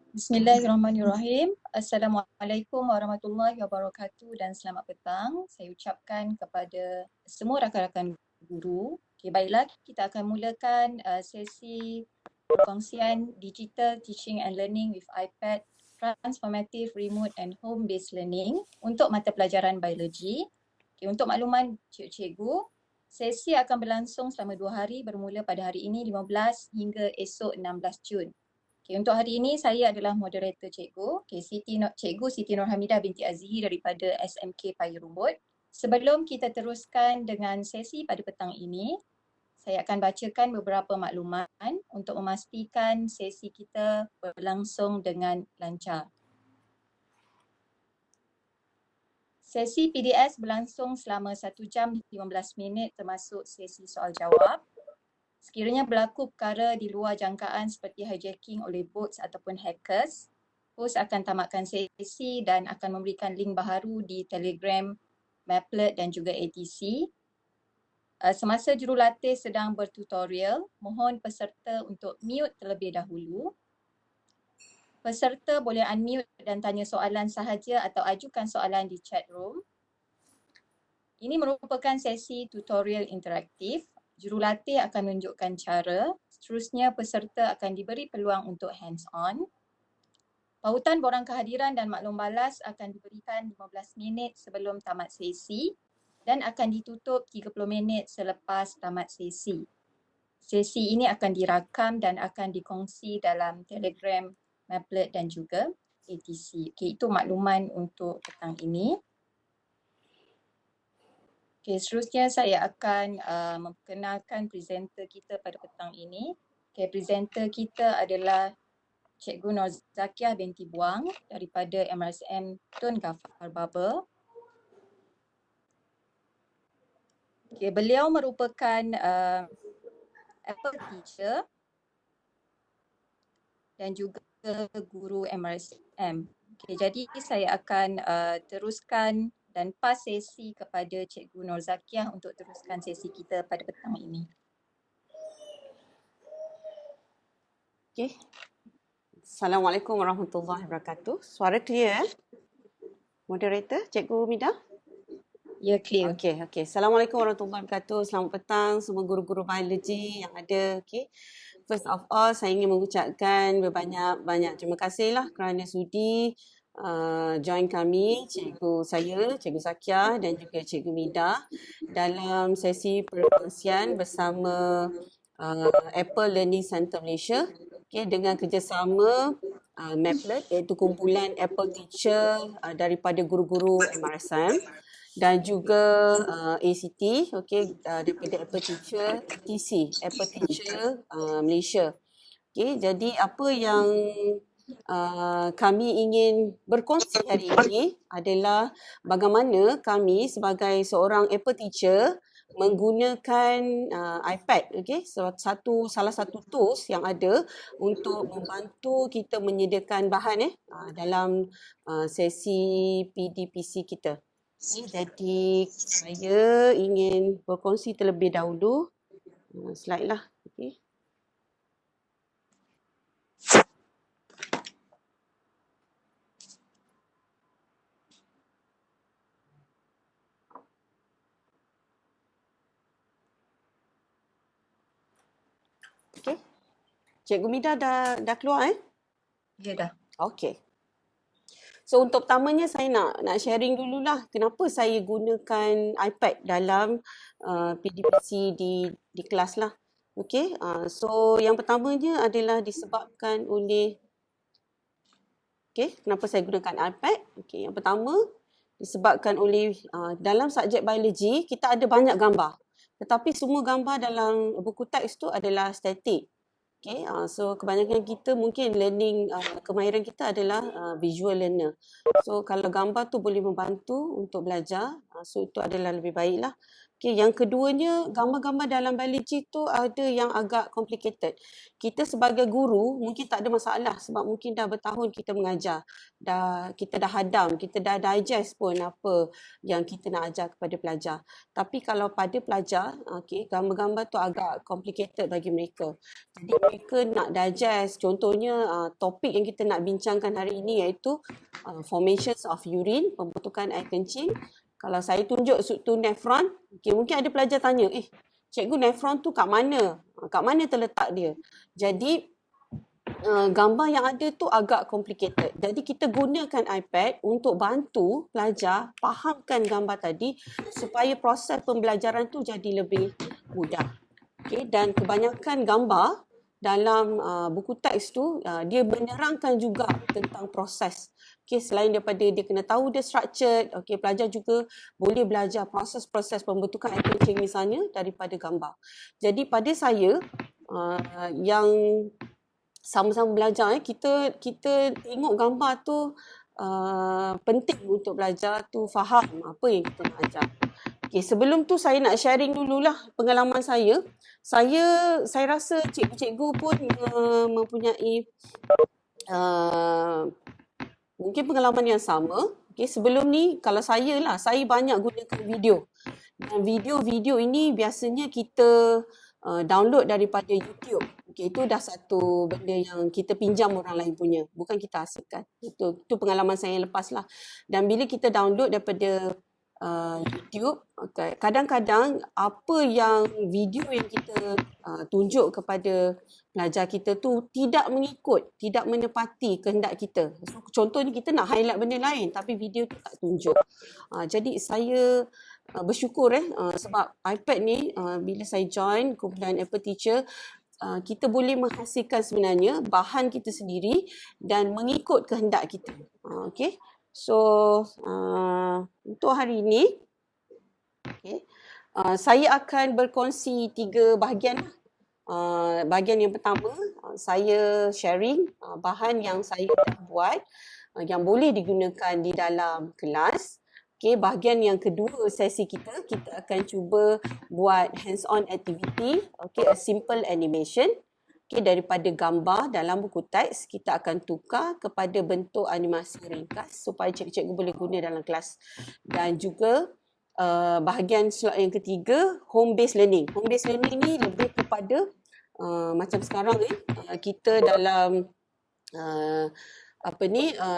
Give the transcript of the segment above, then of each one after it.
Bismillahirrahmanirrahim. Assalamualaikum warahmatullahi wabarakatuh dan selamat petang. Saya ucapkan kepada semua rakan-rakan guru. Okay, baiklah, kita akan mulakan sesi perkongsian Digital Teaching and Learning with iPad, Transformative Remote and Home-Based Learning untuk mata pelajaran biologi. Okay, untuk makluman cikgu, sesi akan berlangsung selama 2 hari bermula pada hari ini 15 hingga esok 16 Jun. Okay, untuk hari ini saya adalah moderator cikgu, Cikgu Siti Nurhamidah binti Azhi daripada SMK Paya Rumbut. Sebelum kita teruskan dengan sesi pada petang ini, saya akan bacakan beberapa makluman untuk memastikan sesi kita berlangsung dengan lancar. Sesi PDS berlangsung selama 1 jam 15 minit termasuk sesi soal jawab. Sekiranya berlaku perkara di luar jangkaan seperti hijacking oleh bots ataupun hackers, host akan tamatkan sesi dan akan memberikan link baharu di Telegram, Maplet dan juga ATC. Semasa jurulatih sedang bertutorial, mohon peserta untuk mute terlebih dahulu. Peserta boleh unmute dan tanya soalan sahaja atau ajukan soalan di chat room. Ini merupakan sesi tutorial interaktif. Jurulatih akan menunjukkan cara, seterusnya peserta akan diberi peluang untuk hands-on. Pautan borang kehadiran dan maklum balas akan diberikan 15 minit sebelum tamat sesi dan akan ditutup 30 minit selepas tamat sesi. Sesi ini akan dirakam dan akan dikongsi dalam Telegram, Maplet dan juga ATC. Okay, itu makluman untuk petang ini. Okay, seterusnya saya akan memperkenalkan presenter kita pada petang ini. Okay, presenter kita adalah Cikgu Nur Zakiah binti Buang daripada MRSM Tun Ghaffar Baba. Okay, beliau merupakan Apple teacher dan juga guru MRSM. Okay, jadi saya akan teruskan dan pas sesi kepada Cikgu Nur Zakiah untuk teruskan sesi kita pada petang ini. Okay. Assalamualaikum warahmatullahi wabarakatuh. Suara clear Moderator, Cikgu Mida? Ya, clear. Okey. Assalamualaikum warahmatullahi wabarakatuh. Selamat petang semua guru-guru biologi yang ada. Okay. First of all, saya ingin mengucapkan berbanyak-banyak terima kasihlah kerana sudi join kami, Cikgu Zakiah dan juga Cikgu Mida dalam sesi perkongsian bersama Apple Learning Center Malaysia, okay, dengan kerjasama Maplet, iaitu kumpulan Apple Teacher daripada guru-guru MRSM dan juga ACT, okay, daripada Apple Teacher TC, Apple Teacher Malaysia. Okay, jadi apa yang kami ingin berkongsi hari ini adalah bagaimana kami sebagai seorang Apple Teacher menggunakan iPad, okay, salah satu tools yang ada untuk membantu kita menyediakan bahan dalam sesi PDPC kita. Jadi saya ingin berkongsi terlebih dahulu slide lah. Okay. Okay. Cikgu Mida dah keluar Ya, dah. Okay. So untuk pertamanya saya nak sharing dululah kenapa saya gunakan iPad dalam PDPC di kelas lah. Okay. So yang pertamanya adalah disebabkan oleh kenapa saya gunakan iPad? Okay, yang pertama disebabkan oleh dalam subjek biologi kita ada banyak gambar. Tetapi semua gambar dalam buku teks tu adalah statik. Okay, so kebanyakan kita mungkin learning kemahiran kita adalah visual learner. So kalau gambar tu boleh membantu untuk belajar, so itu adalah lebih baiklah. Okay, yang keduanya, gambar-gambar dalam biologi tu ada yang agak complicated. Kita sebagai guru mungkin tak ada masalah sebab mungkin dah bertahun kita mengajar. Kita dah hadam, kita dah digest pun apa yang kita nak ajar kepada pelajar. Tapi kalau pada pelajar, okay, gambar-gambar tu agak complicated bagi mereka. Jadi mereka nak digest, contohnya topik yang kita nak bincangkan hari ini iaitu formations of urine, pembentukan air kencing. Kalau saya tunjuk tu nefron, okay, mungkin ada pelajar tanya, cikgu nefron tu kat mana? Kat mana terletak dia? Jadi gambar yang ada tu agak complicated. Jadi kita gunakan iPad untuk bantu pelajar fahamkan gambar tadi supaya proses pembelajaran tu jadi lebih mudah. Okay, dan kebanyakan gambar dalam buku teks tu dia menerangkan juga tentang proses. Okay, selain daripada dia kena tahu dia structured, okay, pelajar juga boleh belajar proses-proses pembentukan air kencing misalnya daripada gambar. Jadi pada saya yang sama-sama belajar, kita tengok gambar tu penting untuk belajar tu faham apa yang kita nak ajar. Okay, sebelum tu saya nak sharing dululah pengalaman saya. Saya rasa cikgu-cikgu pun mempunyai mungkin pengalaman yang sama. Okay, sebelum ni kalau saya banyak gunakan video. Dan video-video ini biasanya kita download daripada YouTube. Okay, itu dah satu benda yang kita pinjam orang lain punya, bukan kita hasilkan. Itu pengalaman saya yang lepas lah. Dan bila kita download daripada YouTube, okay, kadang-kadang apa yang video yang kita tunjuk kepada pelajar kita tu tidak menepati kehendak kita. So, contohnya kita nak highlight benda lain tapi video tu tak tunjuk. Jadi saya bersyukur sebab iPad ni bila saya join kumpulan Apple Teacher, kita boleh menghasilkan sebenarnya bahan kita sendiri dan mengikut kehendak kita. Okay. So untuk hari ini, okay, saya akan berkongsi 3 bahagian. Bahagian yang pertama, saya sharing bahan yang saya dah buat yang boleh digunakan di dalam kelas. Okay, bahagian yang kedua sesi kita akan cuba buat hands-on activity, okay, a simple animation. Okay, daripada gambar dalam buku teks, kita akan tukar kepada bentuk animasi ringkas supaya cikgu-cikgu boleh guna dalam kelas. Dan juga bahagian slot yang ketiga, home-based learning. Home-based learning ni lebih kepada macam sekarang kita dalam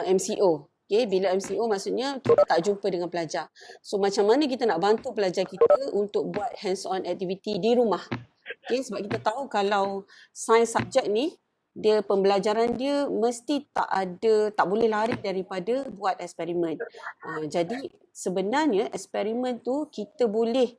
MCO. Okay, bila MCO maksudnya kita tak jumpa dengan pelajar. So macam mana kita nak bantu pelajar kita untuk buat hands-on activity di rumah. Okay, sebab kita tahu kalau sains subjek ni, dia pembelajaran dia mesti tak boleh lari daripada buat eksperimen. Jadi sebenarnya eksperimen tu kita boleh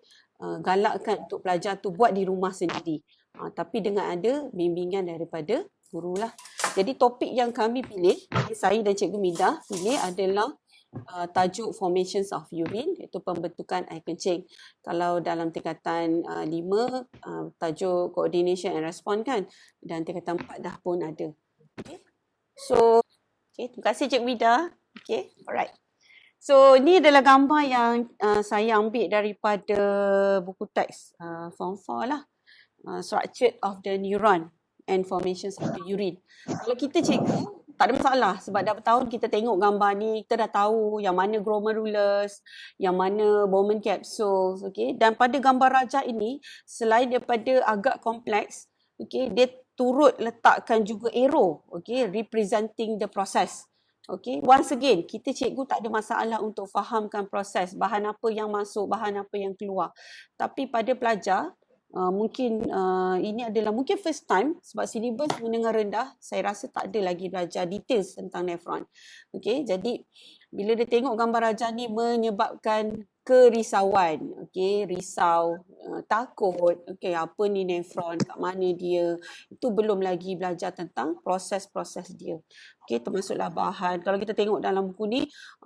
galakkan untuk pelajar tu buat di rumah sendiri. Tapi dengan ada bimbingan daripada guru lah. Jadi topik yang kami pilih, saya dan Cikgu Mida pilih adalah tajuk Formations of Urine, iaitu pembentukan air kencing. Kalau dalam tingkatan 5, tajuk Coordination and Response kan, dan tingkatan 4 dah pun ada. Okay. So, okay, terima kasih Cikgu Mida. Okay, alright. So, ni adalah gambar yang saya ambil daripada buku teks Form 4 lah. Structure of the neuron and formations of the urine. Kalau kita cikgu, tak ada masalah sebab dah bertahun kita tengok gambar ni, kita dah tahu yang mana glomerulus, yang mana Bowman capsules, okay? Dan pada gambar rajah ini, selain daripada agak kompleks, okay, dia turut letakkan juga arrow, okay, representing the process. Okay, once again, kita cikgu tak ada masalah untuk fahamkan proses, bahan apa yang masuk, bahan apa yang keluar. Tapi pada pelajar, mungkin ini adalah mungkin first time sebab silibus menengah rendah, saya rasa tak ada lagi belajar details tentang nefron. Okay, jadi bila dia tengok gambar rajah ni menyebabkan kerisauan, okay, risau, takut, okay, apa ni nefron, kat mana dia, itu belum lagi belajar tentang proses-proses dia. Okay, termasuklah bahan. Kalau kita tengok dalam buku ni,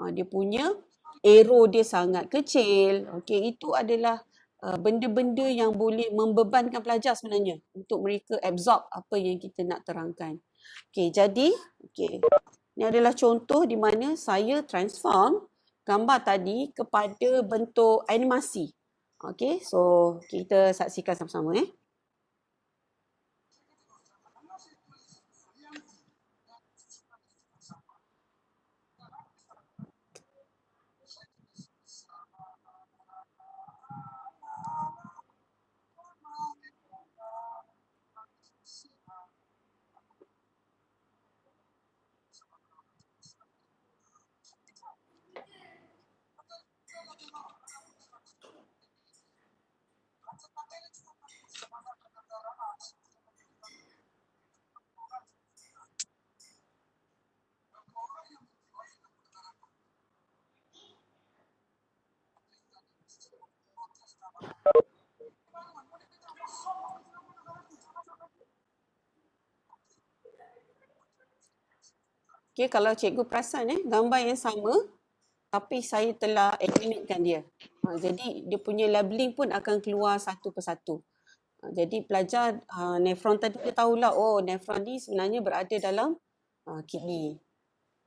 dia punya arrow dia sangat kecil, okay, itu adalah benda-benda yang boleh membebankan pelajar sebenarnya untuk mereka absorb apa yang kita nak terangkan. Okay, jadi ini adalah contoh di mana saya transform gambar tadi kepada bentuk animasi. Okay, so kita saksikan sama-sama Okay, kalau cikgu perasan gambar yang sama tapi saya telah eliminatekan dia. Jadi dia punya labeling pun akan keluar satu persatu. Jadi pelajar nefron tadi dia tahulah, oh nefron ni sebenarnya berada dalam kidney.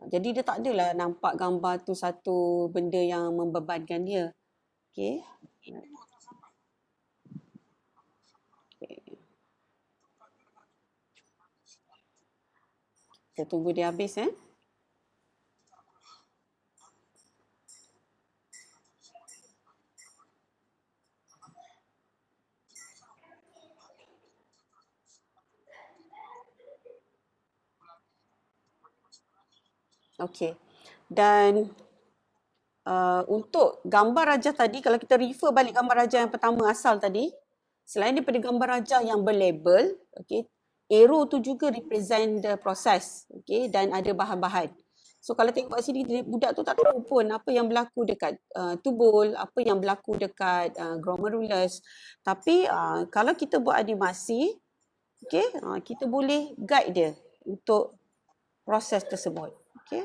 Jadi dia tak adalah nampak gambar tu satu benda yang membebankan dia. Okay. Kita tunggu dia habis Okey. Dan untuk gambar rajah tadi, kalau kita refer balik gambar rajah yang pertama asal tadi, selain daripada gambar rajah yang berlabel, okay, arrow tu juga represent the process, okay, dan ada bahan-bahan. So kalau tengok kat sini, budak tu tak tahu pun apa yang berlaku dekat tubul, apa yang berlaku dekat glomerulus. Tapi kalau kita buat animasi, okay, kita boleh guide dia untuk proses tersebut. Okay.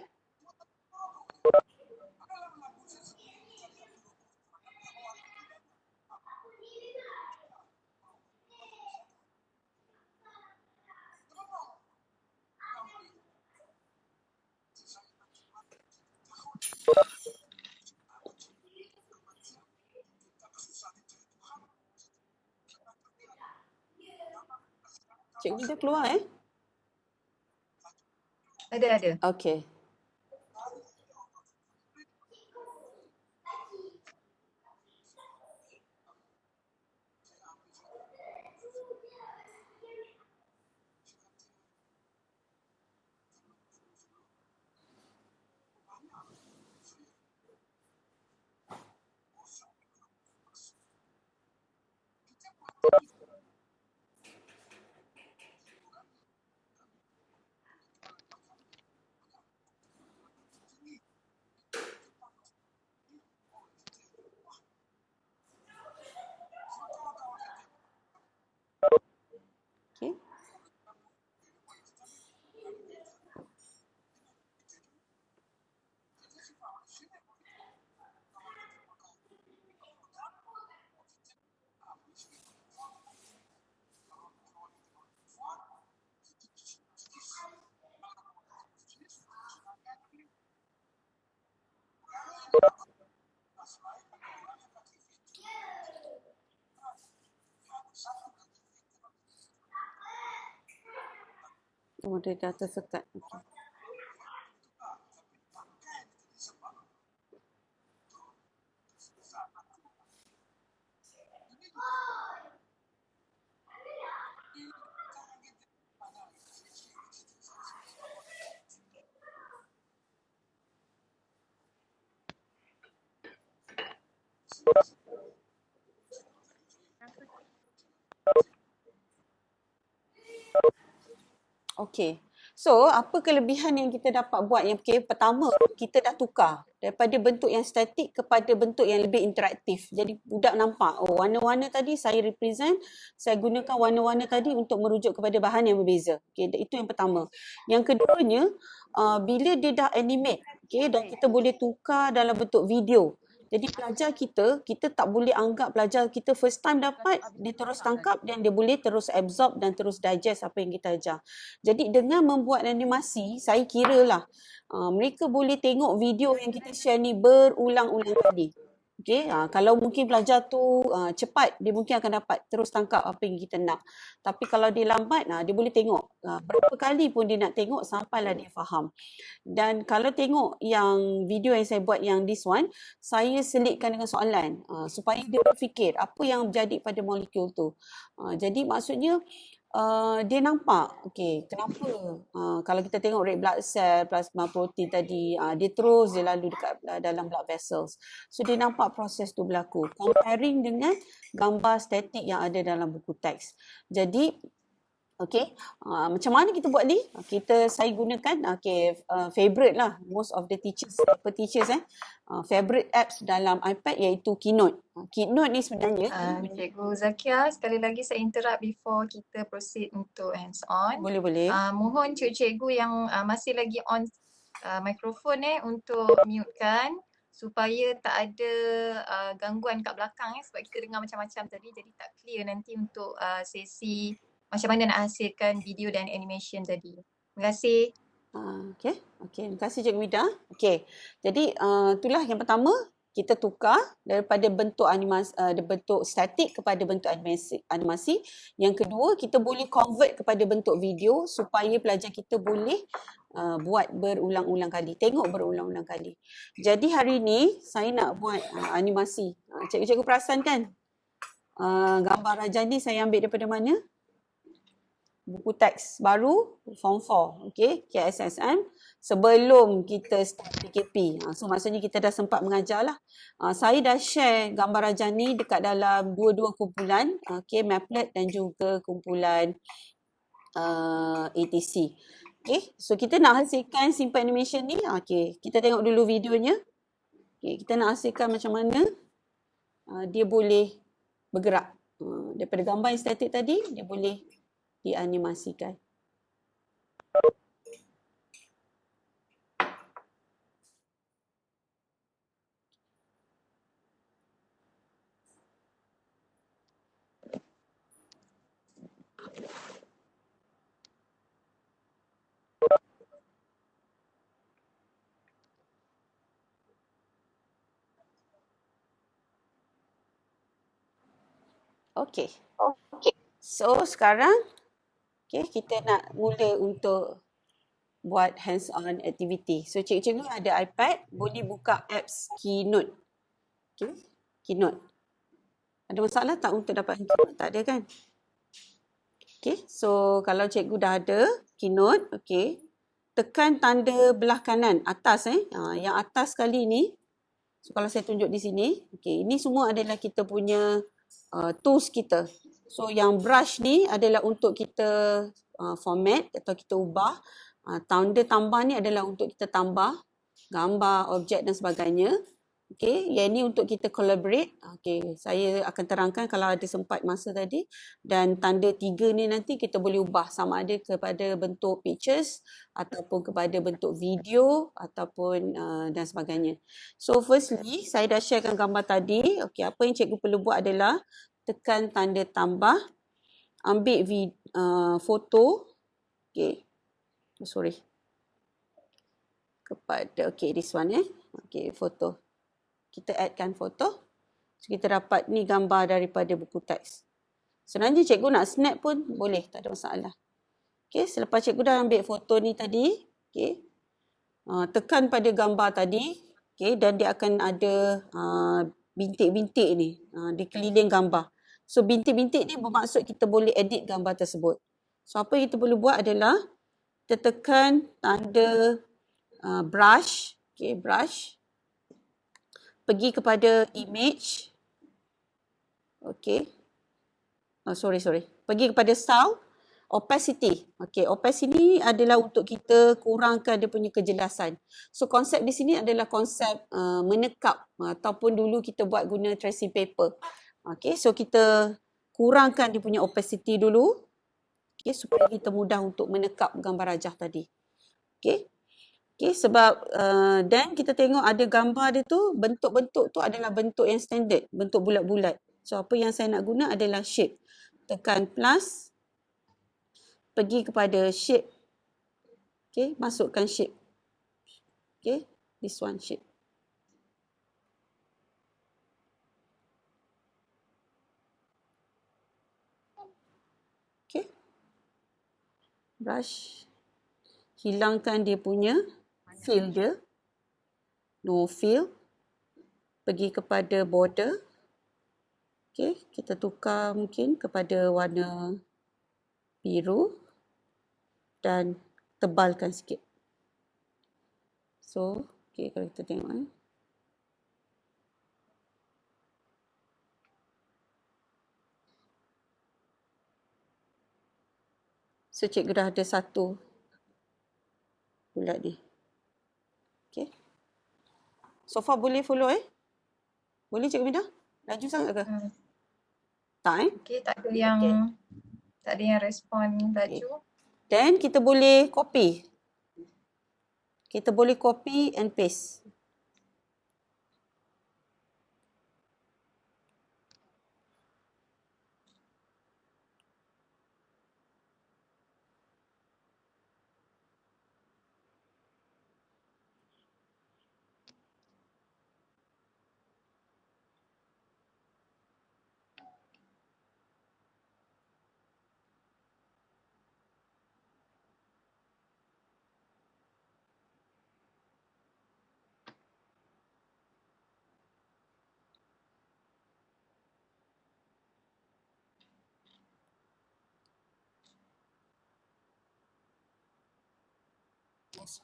Cikgu dah keluar Ada. Okay. Okay. Oh, dia dah tersekat. Okay. Okay. So, apa kelebihan yang kita dapat buat? Yang pertama, kita dah tukar daripada bentuk yang statik kepada bentuk yang lebih interaktif. Jadi, budak nampak, oh warna-warna tadi saya represent, saya gunakan warna-warna tadi untuk merujuk kepada bahan yang berbeza. Okay, itu yang pertama. Yang keduanya, bila dia dah animate, okay, dan kita boleh tukar dalam bentuk video. Jadi pelajar kita tak boleh anggap pelajar kita first time dapat, dia terus tangkap dan dia boleh terus absorb dan terus digest apa yang kita ajar. Jadi dengan membuat animasi, saya kira lah mereka boleh tengok video yang kita share ni berulang-ulang tadi. Okay, kalau mungkin pelajar tu cepat, dia mungkin akan dapat terus tangkap apa yang kita nak. Tapi kalau dia lambat, dia boleh tengok berapa kali pun dia nak tengok sampailah dia faham. Dan kalau tengok yang video yang saya buat yang this one, saya selitkan dengan soalan supaya dia berfikir apa yang jadi pada molekul tu. Jadi maksudnya dia nampak, okay, kenapa kalau kita tengok red blood cell, plasma protein tadi, dia terus dia lalu dekat dalam blood vessels. So dia nampak proses tu berlaku. Comparing dengan gambar statik yang ada dalam buku teks. Jadi okay, macam mana kita buat ni? Saya gunakan favorite lah, most of the teachers favorite apps dalam iPad iaitu Keynote. Keynote ni sebenarnya Cikgu Zakia, sekali lagi saya interrupt before kita proceed untuk hands on. boleh. Mohon cikgu-cikgu yang masih lagi on mikrofon untuk mutekan supaya tak ada gangguan kat belakang sebab kita dengar macam-macam tadi, jadi tak clear nanti untuk sesi macam mana nak hasilkan video dan animation tadi. Terima kasih. Okay, terima kasih Cikgu Vida. Okay, jadi itulah yang pertama, kita tukar daripada bentuk animasi, bentuk statik kepada bentuk animasi. Yang kedua, kita boleh convert kepada bentuk video supaya pelajar kita boleh buat berulang-ulang kali, tengok berulang-ulang kali. Jadi hari ni saya nak buat animasi. Cikgu-cikgu perasan kan? Gambar Raja ni saya ambil daripada mana? Buku teks baru Form 4, okay, KSSM, sebelum kita start PKP. So maksudnya kita dah sempat mengajar lah. Saya dah share gambar Raja ni dekat dalam dua-dua kumpulan, okay, Maplet dan juga kumpulan ATC. Okay, so kita nak hasilkan simple animation ni. Okay, kita tengok dulu videonya. Okay, kita nak hasilkan macam mana dia boleh bergerak. Daripada gambar yang statik tadi, dia boleh dianimasikan. Okay. So sekarang kita nak mula untuk buat hands-on activity. So cikgu-cikgu ada iPad, boleh buka apps Keynote. Okay, Keynote. Ada masalah tak untuk dapat Keynote? Tak ada kan? Okay, so kalau cikgu dah ada Keynote, okay, tekan tanda belah kanan atas yang atas sekali ni. So kalau saya tunjuk di sini, okay, ini semua adalah kita punya tools kita. So yang brush ni adalah untuk kita format atau kita ubah. Tanda tambah ni adalah untuk kita tambah gambar, objek dan sebagainya. Okay, yang ni untuk kita collaborate. Okay, saya akan terangkan kalau ada sempat masa tadi. Dan tanda 3 ni nanti kita boleh ubah sama ada kepada bentuk pictures ataupun kepada bentuk video ataupun dan sebagainya. So firstly, saya dah sharekan gambar tadi. Okay, apa yang cikgu perlu buat adalah tekan tanda tambah, ambil foto, okay, okay, this one okay, foto, kita addkan foto, so kita dapat ni gambar daripada buku teks. Sebenarnya cikgu nak snap pun boleh, tak ada masalah. Okay, selepas cikgu dah ambil foto ni tadi, okay, tekan pada gambar tadi, okay, dan dia akan ada bintik-bintik ni di keliling gambar. So bintik-bintik ni bermaksud kita boleh edit gambar tersebut. So apa yang kita perlu buat adalah kita tekan tanda brush, okay, brush, pergi kepada image, okay, pergi kepada style, opacity. Okay, opacity adalah untuk kita kurangkan dia punya kejelasan. So konsep di sini adalah konsep menekap ataupun dulu kita buat guna tracing paper. Okay, so kita kurangkan dia punya opacity dulu, okay, supaya kita mudah untuk menekap gambar rajah tadi. Okay, sebab dan kita tengok ada gambar dia tu, bentuk-bentuk tu adalah bentuk yang standard, bentuk bulat-bulat. So apa yang saya nak guna adalah shape. Tekan plus, pergi kepada shape. Okay, masukkan shape. Okay, this one shape. brush, hilangkan dia punya fill dia, no fill, pergi kepada border. Okay, kita tukar mungkin kepada warna biru dan tebalkan sikit. So, okay, kalau kita tengok So, cikgu dah ada satu bulat ni. Okay. So far boleh follow Boleh Cikgu Minda? Laju sangat ke? Tak Okay, tak ada yang Okay. tak ada yang respon laju. Then kita boleh copy. Kita boleh copy and paste.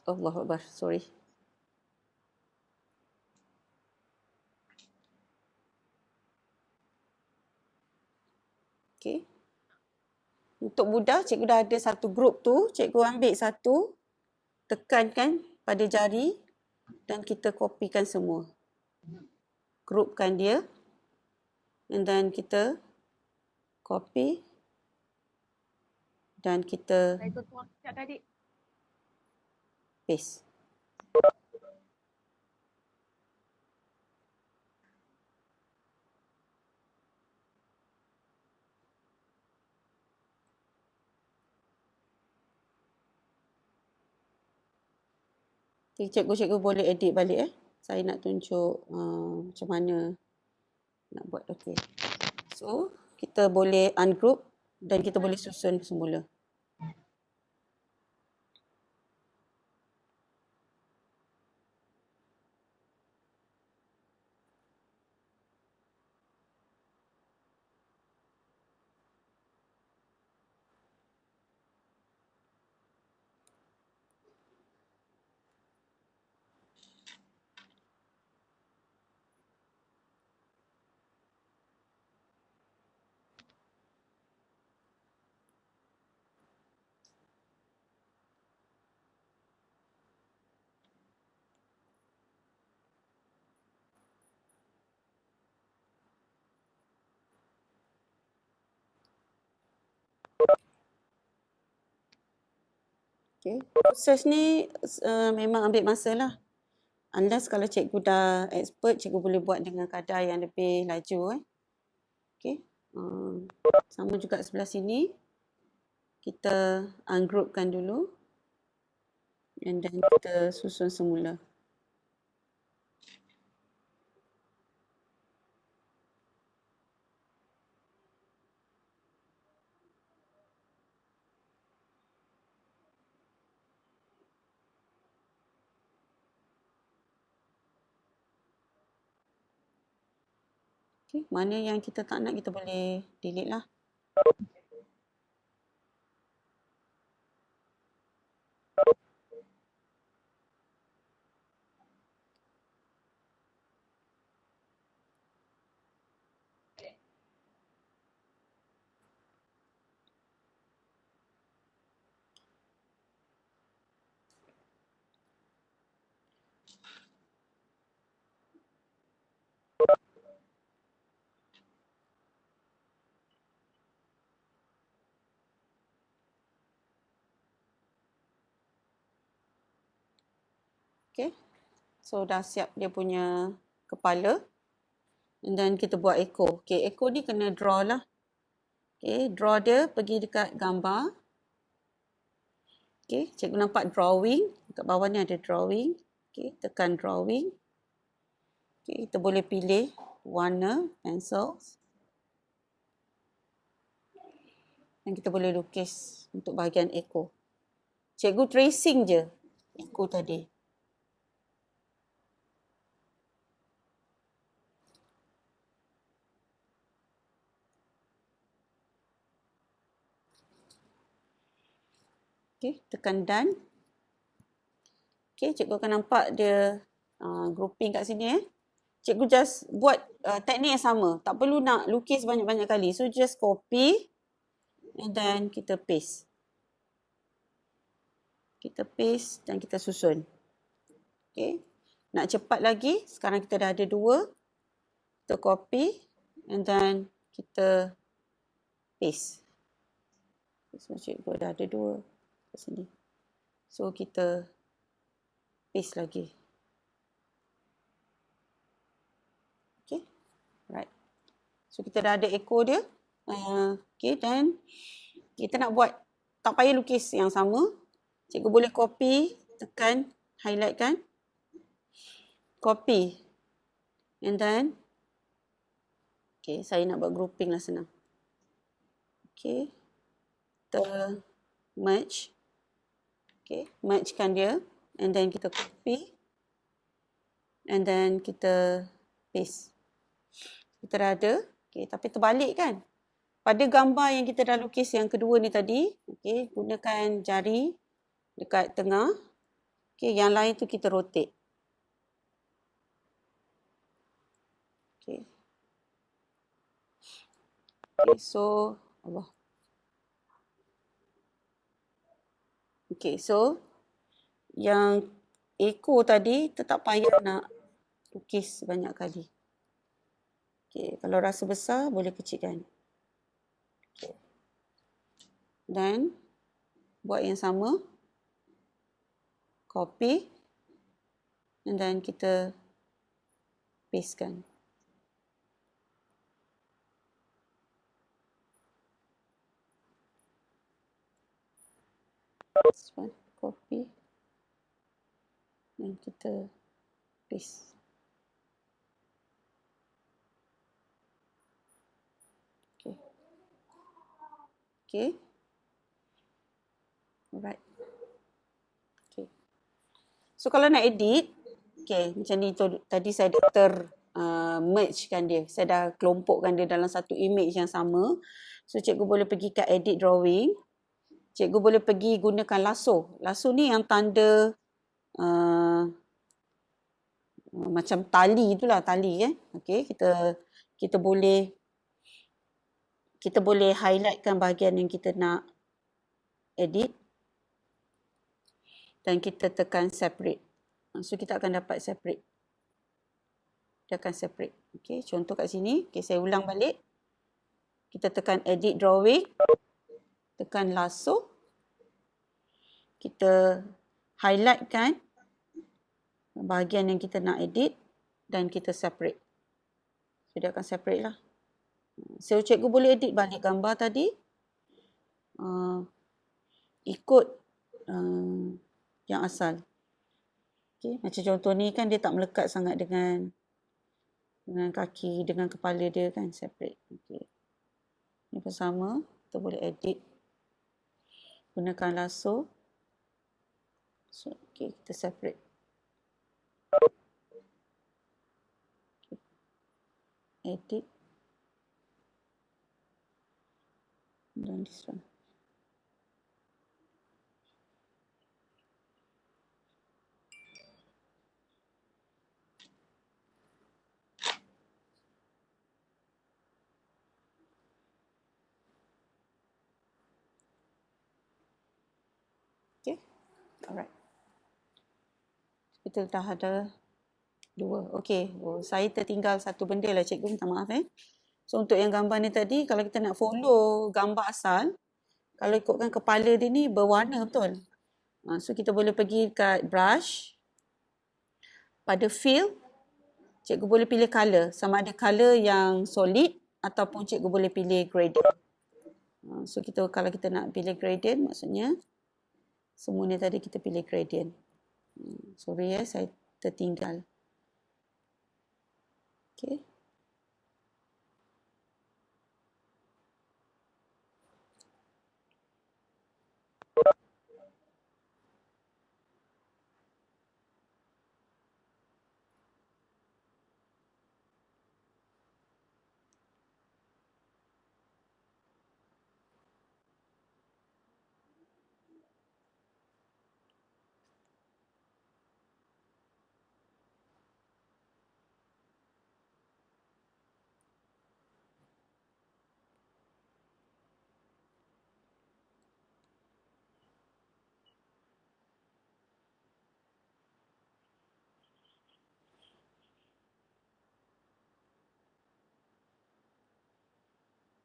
Allahu Akbar, sorry. Okay. Untuk mudah, cikgu dah ada satu group tu. Cikgu ambil satu, tekankan pada jari dan kita kopikan semua. Groupkan dia. And then kita copy dan kita paste. Okay, cikgu boleh edit balik Saya nak tunjuk macam mana nak buat. Okay. So, kita boleh ungroup dan kita boleh susun semula. Okay. Proses ni memang ambil masa lah. Unless kalau cikgu dah expert, cikgu boleh buat dengan kadar yang lebih laju. Okay. Sama juga sebelah sini. Kita ungroupkan dulu. And then kita susun semula. Okay. Mana yang kita tak nak, kita boleh delete lah. Okay. So, dah siap dia punya kepala. And then kita buat echo. Okay, echo ni kena draw lah. Okay, draw dia pergi dekat gambar. Okay, cikgu nampak drawing. Dekat bawah ni ada drawing. Okay, tekan drawing. Okay, kita boleh pilih warna, pencil. Dan kita boleh lukis untuk bahagian echo. Cikgu tracing je echo tadi. Okay, tekan done. Okay, cikgu akan nampak dia grouping kat sini Cikgu just buat teknik yang sama. Tak perlu nak lukis banyak-banyak kali. So just copy and then kita paste. Kita paste dan kita susun. Okay. Nak cepat lagi, sekarang kita dah ada 2. Kita copy and then kita paste. So cikgu dah ada 2 kat sini. So kita paste lagi. Okay. Right. So kita dah ada echo dia. Okay, dan kita nak buat, tak payah lukis yang sama. Cikgu boleh copy, tekan, highlight kan. Copy. And then, okay, saya nak buat grouping lah senang. Okay. Kita merge. Okay, mergekan dia. And then kita copy. And then kita paste. Kita dah ada. Okay, tapi terbalik kan. Pada gambar yang kita dah lukis yang kedua ni tadi, okay, gunakan jari dekat tengah. Okay, yang lain tu kita rotate. Okay. Okay, so Allah. Okay, so yang echo tadi tetap payah nak lukis banyak kali. Okay, kalau rasa besar boleh kecilkan. Okay. Dan buat yang sama. Copy. And then kita pastekan. This one, copy. Dan kita paste. Okay. Okay. Alright. Okay. So kalau nak edit, okay, macam ni tu, tadi saya dah mergekan dia. Saya dah kelompokkan dia dalam satu image yang sama. So cikgu boleh pergi ke edit drawing. Cikgu boleh pergi gunakan lasso. Lasso ni yang tanda macam tali itulah, tali kan. Okay, kita boleh highlightkan bahagian yang kita nak edit dan kita tekan separate. So kita akan dapat separate. Dia akan separate. Okay, contoh kat sini. Okay, saya ulang balik. Kita tekan edit drawing. Tekan lasso. Kita highlightkan bahagian yang kita nak edit dan kita separate. So dia akan separate lah. So cikgu boleh edit balik gambar tadi. Ikut yang asal. Okay, macam contoh ni kan dia tak melekat sangat dengan kaki, dengan kepala dia kan, separate. Okay. Ini pun sama, kita boleh edit. Gunakan lasso. So, okay, kita separate. Okay. Edit. Dan this one. Okay, alright. Kita dah ada 2. Okay, saya tertinggal satu benda lah cikgu, minta maaf So untuk yang gambar ni tadi, kalau kita nak follow gambar asal, kalau ikutkan kepala dia ni berwarna betul. So kita boleh pergi kat brush. Pada fill, cikgu boleh pilih color. Sama ada color yang solid ataupun cikgu boleh pilih gradient. So kalau kita nak pilih gradient, maksudnya semua ni tadi kita pilih gradient. Sorry saya tertinggal. Okay.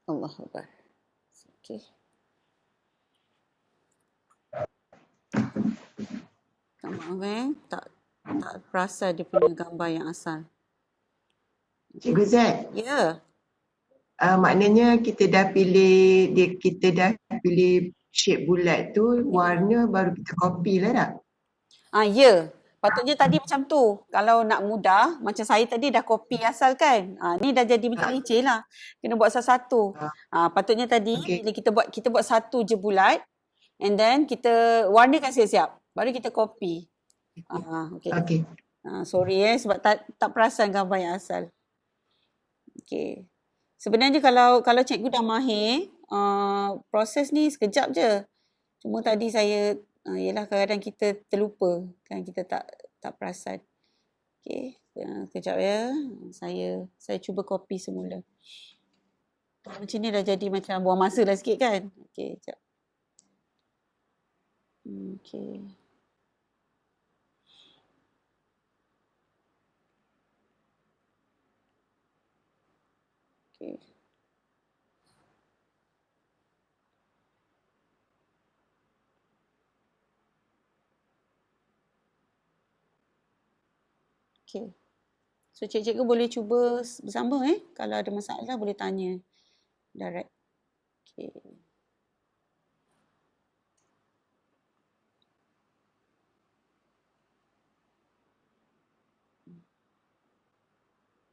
Allah Akbar. Okey. Maaf tak perasan dia punya gambar yang asal. Cikgu Zat, Ya. maknanya kita dah pilih shape bulat tu, warna baru kita copy lah tak? Ya. Patutnya tadi macam tu. Kalau nak mudah, macam saya tadi dah copy asal kan. Ni dah jadi macam leceh lah. Kena buat satu-satu. Patutnya tadi Okey. bila kita buat satu je bulat, and then kita warnakan siap-siap. Baru kita copy. Okey. Okey. Sorry sebab tak perasan gambar yang asal. Okey. Sebenarnya kalau cikgu dah mahir, proses ni sekejap je. Cuma tadi saya ialah kadang-kadang kita terlupa kan, kita tak perasan. Okey, sekejap ya. Saya cuba copy semula. Macam ni dah jadi macam buang masa dah sikit kan. Okey, sekejap. Okey. Okey. Okey. So cikgu boleh cuba bersama Kalau ada masalah boleh tanya direct. Okey.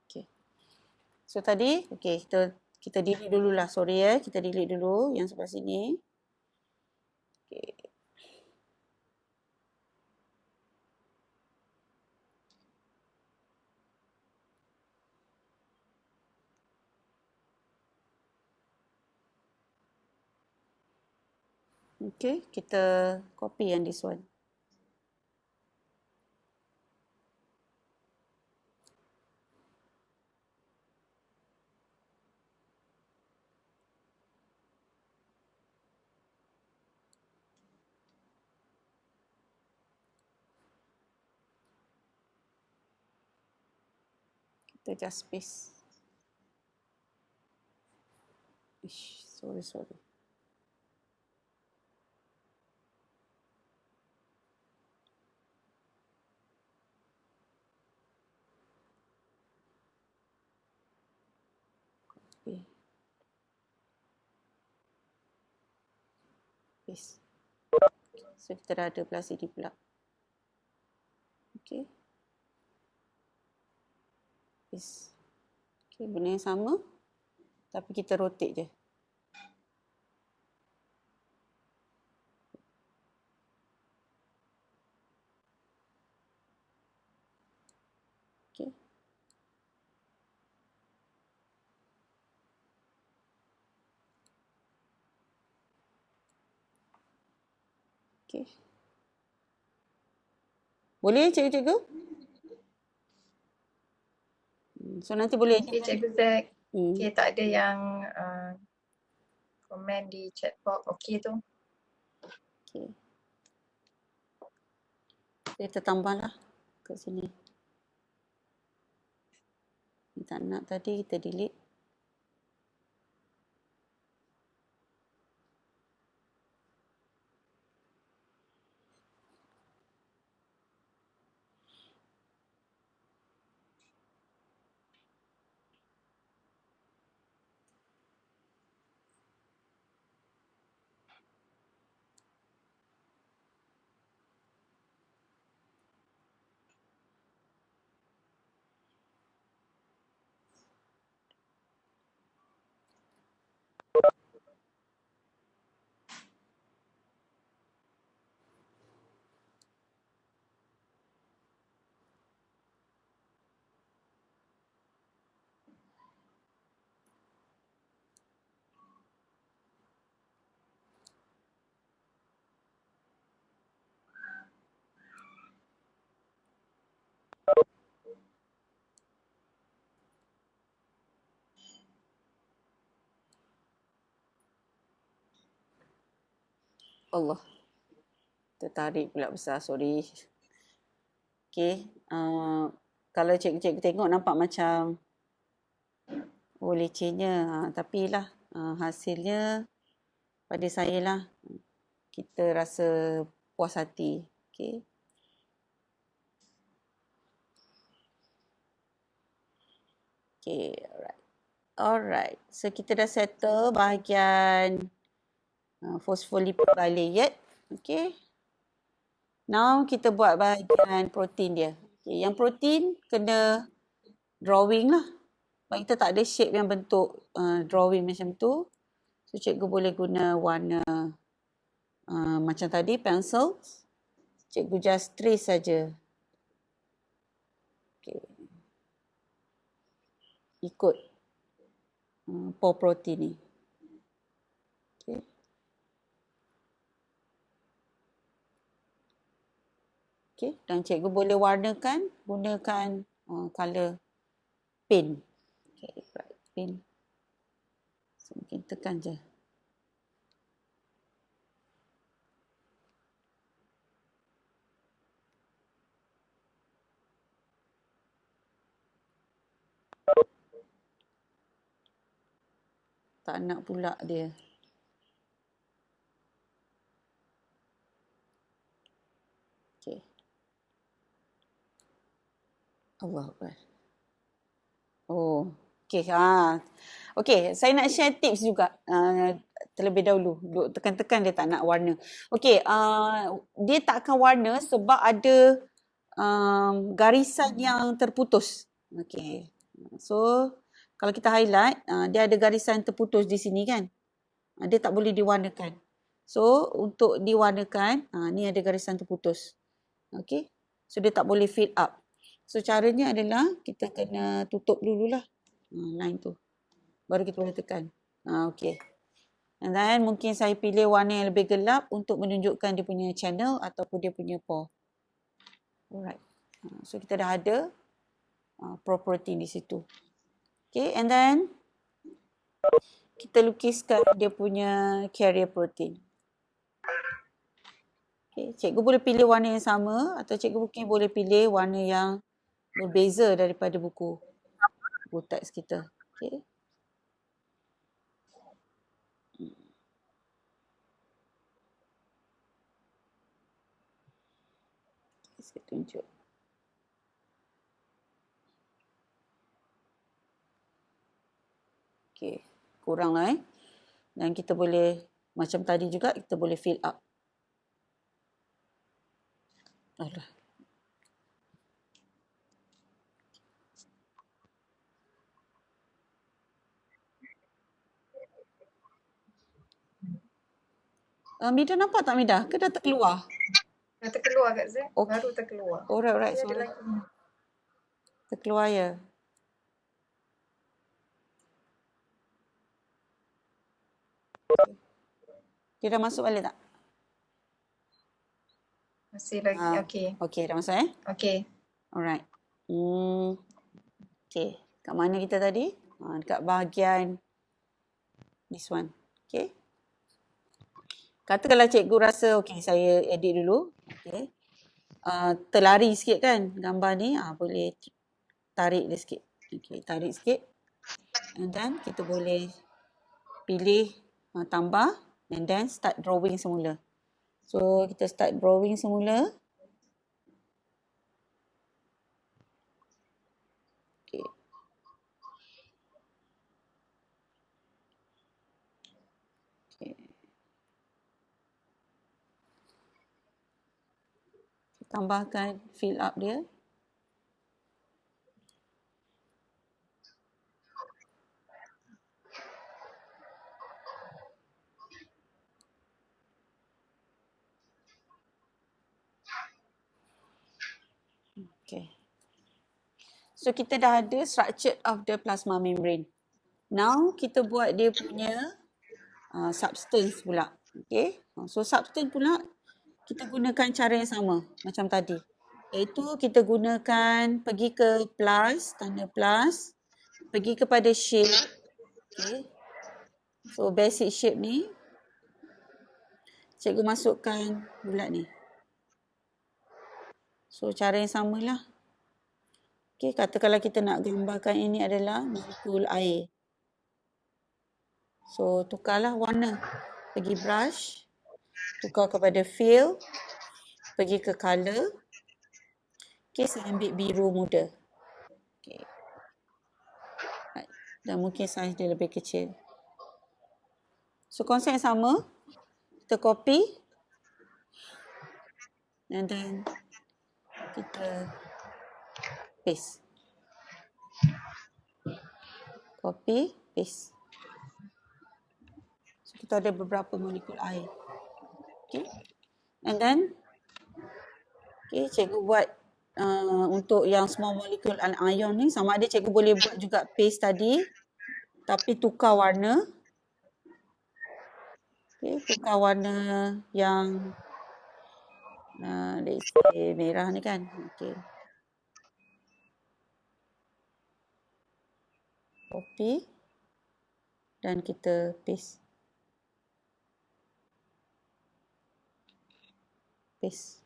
Okey. So tadi kita delete dululah. Sorry kita delete dulu yang sebelah sini. Okey. Okay, kita copy yang this one. Kita just paste. Sorry. Okay. Paste. So kita dah ada belah sini pula. Okay. Paste. Okay, benda yang sama. Tapi kita rotate je. Okay. Okay. Boleh cikgu? So nanti boleh. Okay, Cikgu Zak. Okay, tak ada yang komen di chat box. Okay tu. Okay. Kita tambahlah kat sini. Tak nak tadi kita delete. Allah. Tertarik pula besar, sorry. Okay. Kalau cikgu tengok nampak macam lecehnya. Tapi lah hasilnya pada saya lah, kita rasa puas hati. Okay. Okay, alright. So kita dah settle bahagian fosfolipid bilayer. Okay. Now kita buat bahagian protein dia. Okay. Yang protein kena drawing lah. Sebab kita tak ada shape yang bentuk drawing macam tu. So cikgu boleh guna warna macam tadi, pencil. Cikgu just trace saja. Okay. Ikut pore protein ni. Okay. Okay. Dan cikgu boleh warnakan gunakan color pen. Okay, right. Pen. So, mungkin tekan je. Tak nak pula dia. Okay. Allah Akbar. Oh, okay. Okay, saya nak share tips juga terlebih dahulu. Duk tekan-tekan dia tak nak warna. Okay, dia tak akan warna sebab ada garisan yang terputus. Okay, so kalau kita highlight, dia ada garisan terputus di sini kan. Dia tak boleh diwarnakan. So, untuk diwarnakan, ni ada garisan terputus. Okay, so dia tak boleh fill up. So, caranya adalah kita kena tutup dululah line tu. Baru kita boleh tekan. Okay. And then mungkin saya pilih warna yang lebih gelap untuk menunjukkan dia punya channel ataupun dia punya pore. Alright. So, kita dah ada pore protein di situ. Okay, and then kita lukiskan dia punya carrier protein. Okay, cikgu boleh pilih warna yang sama atau cikgu mungkin boleh pilih warna yang berbeza daripada buku teks kita. Okay. Saya tunjuk. Okay, kurang lah Dan kita boleh, macam tadi juga, kita boleh fill up. Alah. Mida nampak tak Mida? Ke dah terkeluar? Dah terkeluar Kak Zek. Okay. Baru terkeluar. Alright. Dia ada Sorry. lagi. Terkeluar ya. Dia dah masuk balik tak? Masih lagi. Okay. Okay, dah masuk Okay. Alright. Okay. Kat mana kita tadi? Dekat bahagian this one. Okay. Katakanlah cikgu rasa, okay, saya edit dulu. Okay. Terlari sikit kan gambar ni. Boleh tarik dia sikit. Okay, tarik sikit. And then kita boleh pilih tambah and then start drawing semula. So, kita start drawing semula. Okay. Okay. Tambahkan fill up dia. Okay. So, kita dah ada structure of the plasma membrane. Now, kita buat dia punya substance pula. Okay. So, substance pula, kita gunakan cara yang sama macam tadi. Iaitu kita gunakan pergi ke plus, tanda plus, pergi kepada shape. Okay. So, basic shape ni, cikgu masukkan bulat ni. So, cara yang samalah. Okay, katakanlah kita nak gambarkan ini adalah molekul air. So tukarlah warna. Pergi brush, tukar kepada fill, pergi ke color. Okay, saya ambil biru muda. Okay. Dan mungkin saiz dia lebih kecil. So konsep yang sama, kita copy and then kita paste. Copy, paste. So kita ada beberapa molekul air. Okay. And then, okay, cikgu buat untuk yang small molecule anion ni, sama ada cikgu boleh buat juga paste tadi, tapi tukar warna. Okay, tukar warna yang let's say merah ni kan. Okay. Copy dan kita paste. Paste.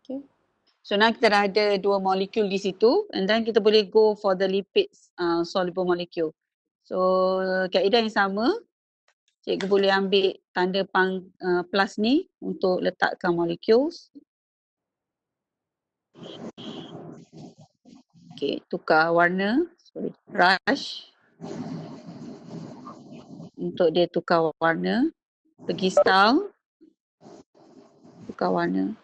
Okay. So now kita dah ada 2 molekul di situ, and then kita boleh go for the lipids soluble molecule. So kaedah yang sama, cikgu boleh ambil tanda plus ni untuk letakkan molecules. Okay, tukar warna, brush untuk dia tukar warna, pergi style, tukar warna.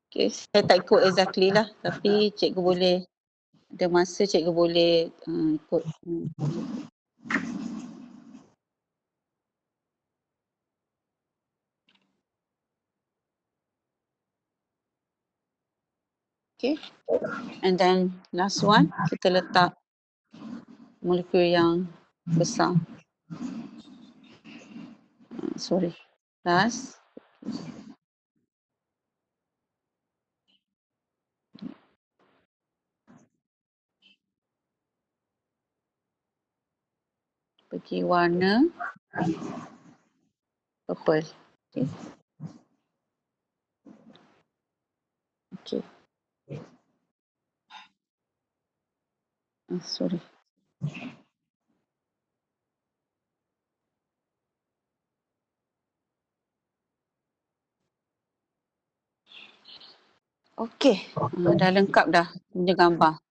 Okay, saya tak ikut exactly lah, tapi cikgu boleh, ada masa cikgu boleh ikut. Okay, and then last one, kita letak molekul yang besar. Sorry, last. Pergi warna purple. Okay. Okay. Sorry. Okay, dah lengkap dah punya gambar.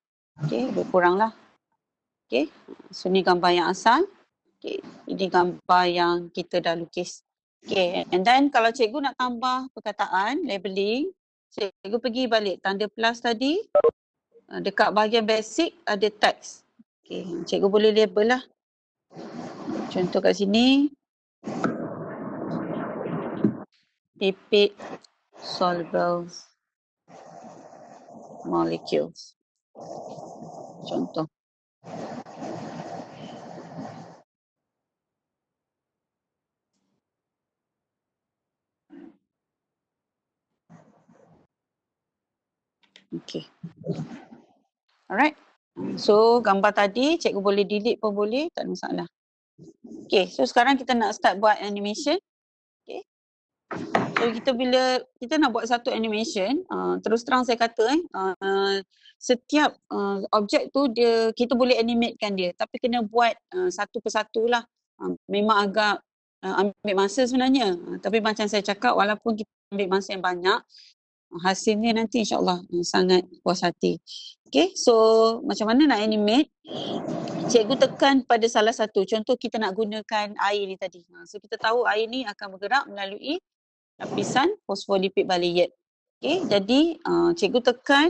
Okay, lebih kurang lah. Okay, so ni gambar yang asal. Okay, ini gambar yang kita dah lukis. Okay, and then kalau cikgu nak tambah perkataan, labeling, cikgu pergi balik tanda plus tadi. Dekat bahagian basic ada teks. Okay, cikgu boleh label lah. Contoh kat sini. Lipid soluble molecules. Contoh. Okay. Alright. So gambar tadi cikgu boleh delete pun boleh, tak ada masalah. Okay, so sekarang kita nak start buat animation. Okay. So kita bila kita nak buat satu animation, terus terang saya kata setiap objek tu dia kita boleh animatekan dia, tapi kena buat satu persatu lah. Memang agak ambil masa sebenarnya. Tapi macam saya cakap, walaupun kita ambil masa yang banyak, hasilnya nanti insyaAllah sangat puas hati. Okay, so macam mana nak animate? Cikgu tekan pada salah satu. Contoh kita nak gunakan air ni tadi. So kita tahu air ni akan bergerak melalui lapisan fosfolipid bilayer. Okay, jadi cikgu tekan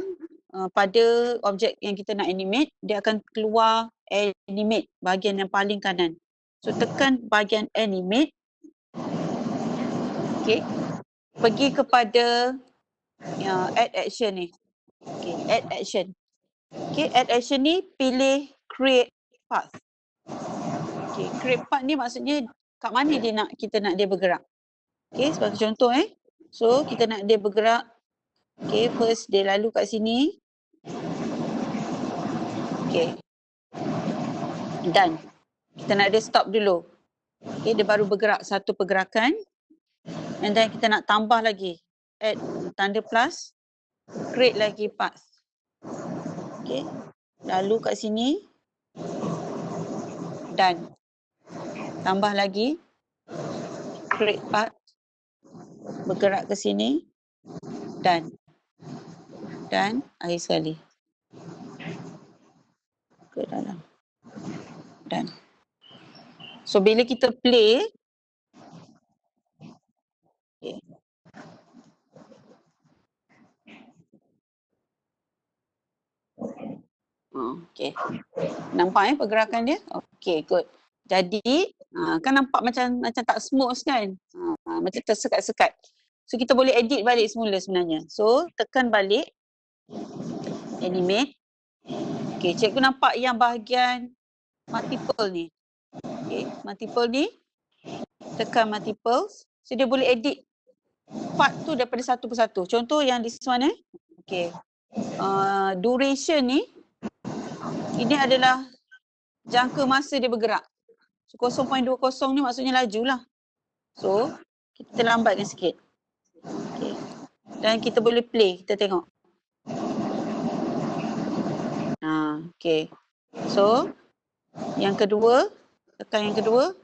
pada objek yang kita nak animate, dia akan keluar animate bahagian yang paling kanan. So tekan bahagian animate. Okay, pergi kepada add action ni. Okay, add action. Okay, add action ni pilih create path. Okay, create path ni maksudnya kat mana kita nak dia bergerak. Okay, sebagai contoh so kita nak dia bergerak. Okay, first dia lalu kat sini. Okay, done. Kita nak dia stop dulu. Okay, dia baru bergerak satu pergerakan. And then kita nak tambah lagi. Add tanda plus. Create lagi path. Okay, lalu kat sini. Done. Tambah lagi. Create path. Bergerak ke sini. Done. Dan akhir sekali. Ke dalam. Done. So bila kita play. Okay. Okay. Nampak pergerakan dia? Okay, good. Jadi, kan nampak macam tak smooth kan? Macam tersekat-sekat. So, kita boleh edit balik semula sebenarnya. So, tekan balik. Animate. Okay, cikgu nampak yang bahagian multiple ni. Okay, multiple ni. Tekan multiples. So, dia boleh edit part tu daripada satu persatu. Contoh yang di sana. Okay. Duration ni. Ini adalah jangka masa dia bergerak. So 0.20 ni maksudnya laju lah. So kita lambatkan sikit. Okay. Dan kita boleh play, kita tengok. Okay. So yang kedua, tekan yang kedua,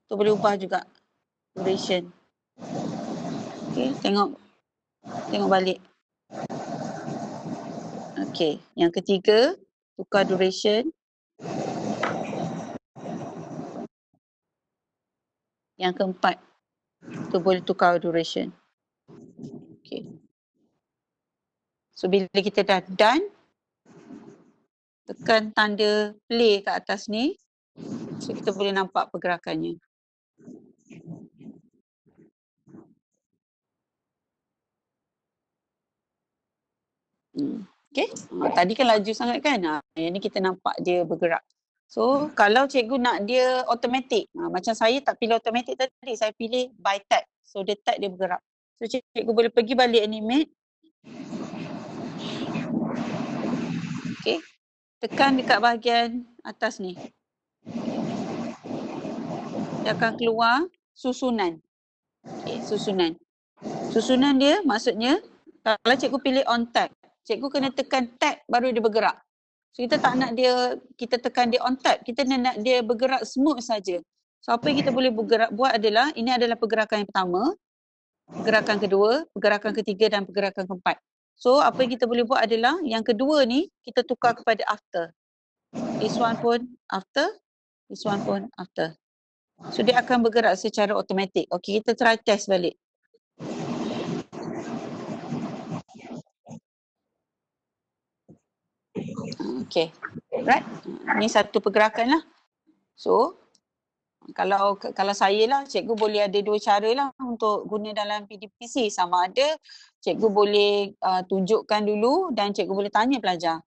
tu boleh ubah juga duration. Okay, tengok balik. Okay, yang ketiga, tukar duration. Yang keempat, tu boleh tukar duration. Okay. So bila kita dah done, tekan tanda play kat atas ni. So kita boleh nampak pergerakannya. Okay. Tadi kan laju sangat kan? Yang ni kita nampak dia bergerak. So kalau cikgu nak dia automatic, macam saya tak pilih automatic tadi, saya pilih by tap. So dia tap dia bergerak. So cikgu boleh pergi balik animate. Okay. Tekan dekat bahagian atas ni. Dia akan keluar susunan. Okay, susunan. Susunan dia maksudnya kalau cikgu pilih on tap, cikgu kena tekan tab baru dia bergerak. So kita tak nak kita tekan dia on tap, kita nak dia bergerak smooth saja. So apa yang kita boleh buat adalah, ini adalah pergerakan yang pertama, pergerakan kedua, pergerakan ketiga dan pergerakan keempat. So apa yang kita boleh buat adalah, yang kedua ni kita tukar kepada after. This one pun after, this one pun after. So dia akan bergerak secara automatik. Okay, kita try test balik. Okay, right. Ni satu pergerakan lah. So, kalau saya lah, cikgu boleh ada dua cara lah untuk guna dalam PDPC. Sama ada cikgu boleh tunjukkan dulu dan cikgu boleh tanya pelajar.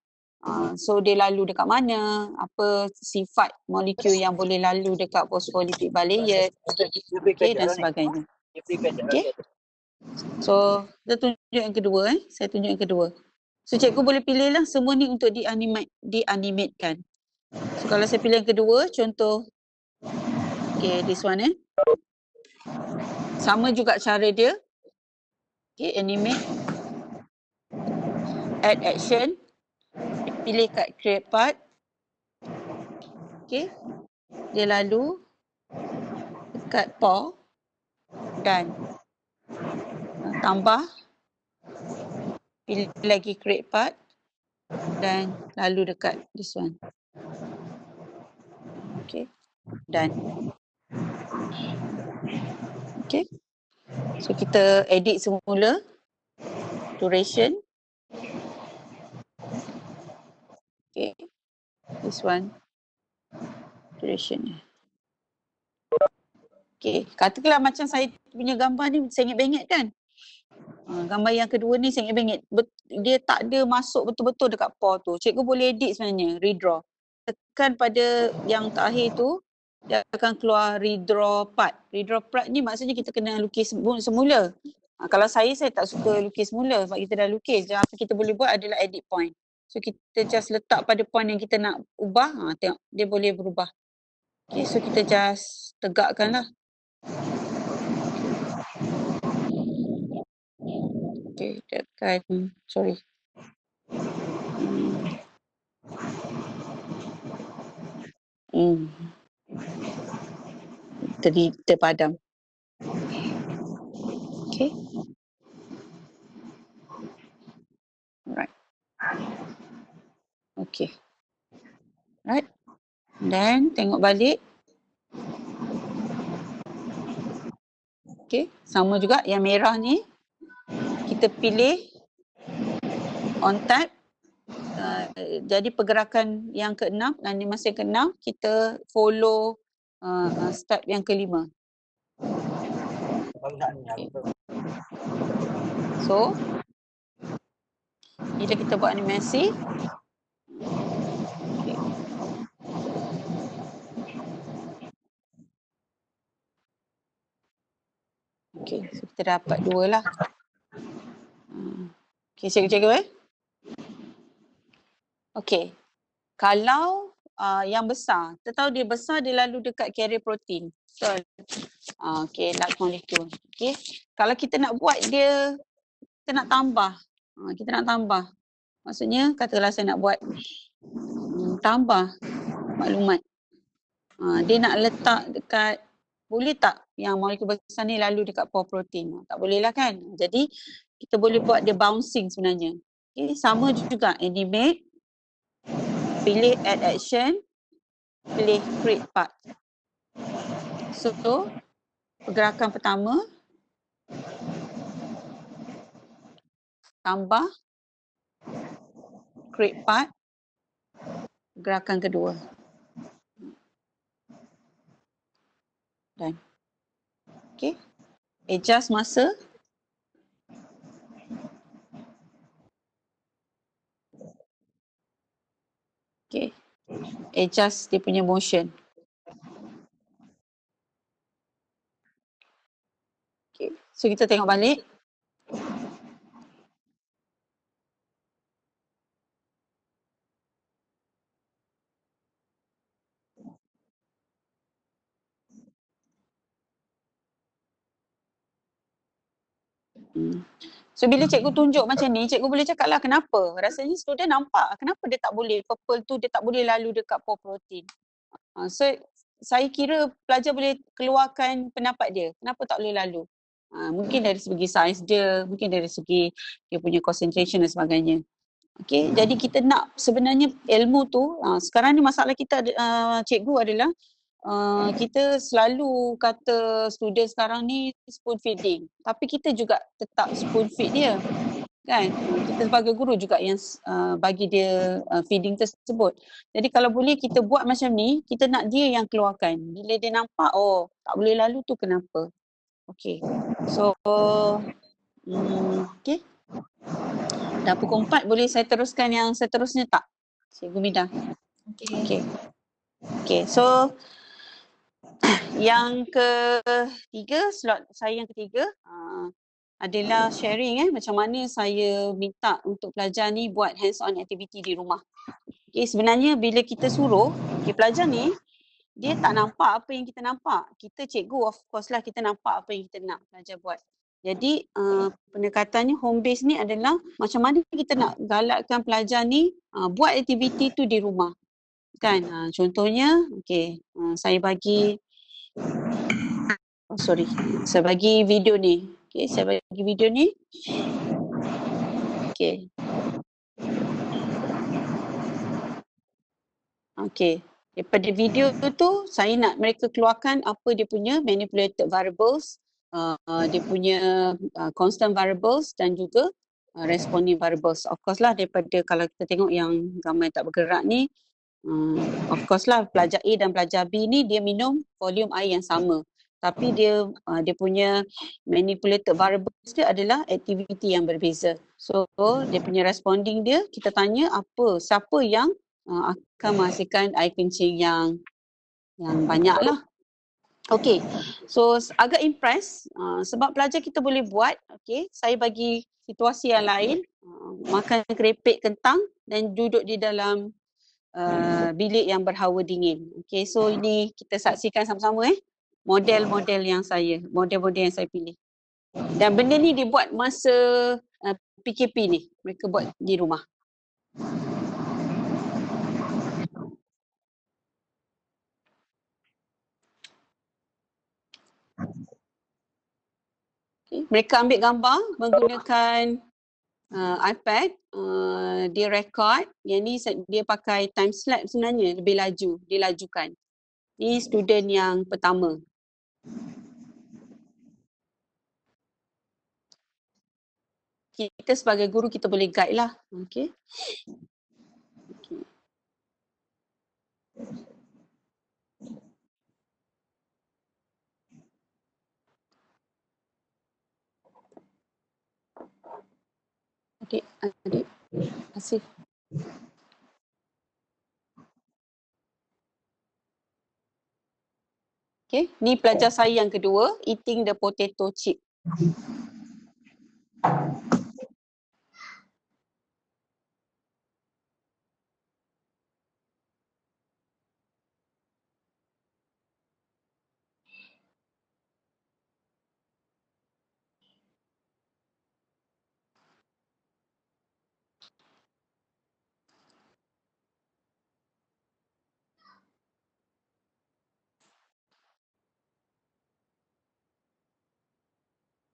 So dia lalu dekat mana, apa sifat molekul yang boleh lalu dekat phospholipid bilayer, okay, dan sebagainya. Okay. So, kita tunjuk yang kedua. Saya tunjuk yang kedua. So, cikgu boleh pilih lah semua ni untuk dianimatekan. So, kalau saya pilih yang kedua, contoh, okay, this one sama juga cara dia. Okay, animate. Add action. Pilih kat create part. Okay. Dia lalu dekat paw. Dan tambah pilih lagi create part dan lalu dekat this one. Okay, done. Okay, so kita edit semula duration. Okay, this one duration. Okay, katakanlah macam saya punya gambar ni sengit-bengit kan. Gambar yang kedua ni sengit-bengit. Dia tak ada masuk betul-betul dekat paw tu. Cikgu boleh edit sebenarnya, redraw. Tekan pada yang terakhir tu, dia akan keluar redraw part. Redraw part ni maksudnya kita kena lukis semula. Kalau saya tak suka lukis semula sebab kita dah lukis. Jadi apa kita boleh buat adalah edit point. So kita just letak pada point yang kita nak ubah. Tengok, dia boleh berubah. Okay, so kita just tegakkan lah. Okay, tekan, sorry. Terpadam. Okay. Right. Okay. Right. Then tengok balik. Okay. Sama juga yang merah ni. Kita pilih on tab. Jadi pergerakan yang ke-6, animasi yang ke-6, kita follow step yang ke-5. Okay. So, bila kita buat animasi, okay, so kita dapat 2 lah. Okay, cikgu-cikgu Okay, kalau yang besar, kita tahu dia besar, dia lalu dekat carrier protein. Betul. Okay, large molecule. Okay, kalau kita nak buat dia, kita nak tambah. Kita nak tambah. Maksudnya, katakanlah saya nak buat tambah maklumat. Dia nak letak dekat, boleh tak yang molekul besar ni lalu dekat paw protein? Tak boleh lah kan? Jadi, kita boleh buat dia bouncing sebenarnya. Okay, sama juga animate. Pilih add action, pilih create part. So, pergerakan pertama, tambah, create part, gerakan kedua. Dan, okay, adjust masa. Okay, adjust dia punya motion. Okay, so kita tengok balik. So bila cikgu tunjuk macam ni, cikgu boleh cakap lah kenapa. Rasanya student nampak kenapa dia tak boleh, purple tu dia tak boleh lalu dekat paw protein. So saya kira pelajar boleh keluarkan pendapat dia, kenapa tak boleh lalu. Mungkin dari segi saiz dia, mungkin dari segi dia punya concentration dan sebagainya. Okay, jadi kita nak sebenarnya ilmu tu, sekarang ni masalah kita cikgu adalah kita selalu kata student sekarang ni spoon feeding, tapi kita juga tetap spoon feed dia kan. Kita sebagai guru juga yang bagi dia feeding tersebut. Jadi kalau boleh kita buat macam ni, kita nak dia yang keluarkan. Bila dia nampak oh tak boleh lalu tu kenapa. Okay, so okay, dah pukul 4, boleh saya teruskan yang seterusnya tak Cikgu Mida? Okay, so yang ketiga, slot saya yang ketiga adalah sharing macam mana saya minta untuk pelajar ni buat hands-on activity di rumah. Okay, sebenarnya bila kita suruh, pelajar ni dia tak nampak apa yang kita nampak. Kita cikgu of course lah kita nampak apa yang kita nak pelajar buat. Jadi pendekatannya home base ni adalah macam mana kita nak galakkan pelajar ni buat aktiviti tu di rumah. Kan, contohnya, okay, saya bagi saya bagi video ni. Okay, saya bagi video ni. Okey. Okey. Daripada video tu saya nak mereka keluarkan apa dia punya manipulated variables, dia punya constant variables dan juga responding variables. Of course lah daripada kalau kita tengok yang gambar yang tak bergerak ni, of course lah pelajar A dan pelajar B ni dia minum volume air yang sama. Tapi dia punya manipulated variables dia adalah aktiviti yang berbeza. So dia punya responding dia kita tanya siapa yang akan menghasilkan air kencing yang banyak lah. Okay, so agak impress sebab pelajar kita boleh buat. Okay, saya bagi situasi yang lain, makan keripik kentang dan duduk di dalam bilik yang berhawa dingin. Okay, so ini kita saksikan sama-sama model-model yang saya pilih. Dan benda ni dibuat masa PKP ni, mereka buat di rumah. Okay. Mereka ambil gambar menggunakan iPad, dia record. Yang ni dia pakai time lapse sebenarnya, lebih laju, dilajukan. Ni student yang pertama. Kita sebagai guru kita boleh guide lah. Okay. Adik, terima kasih. Okay, ni pelajar saya yang kedua, eating the potato chip.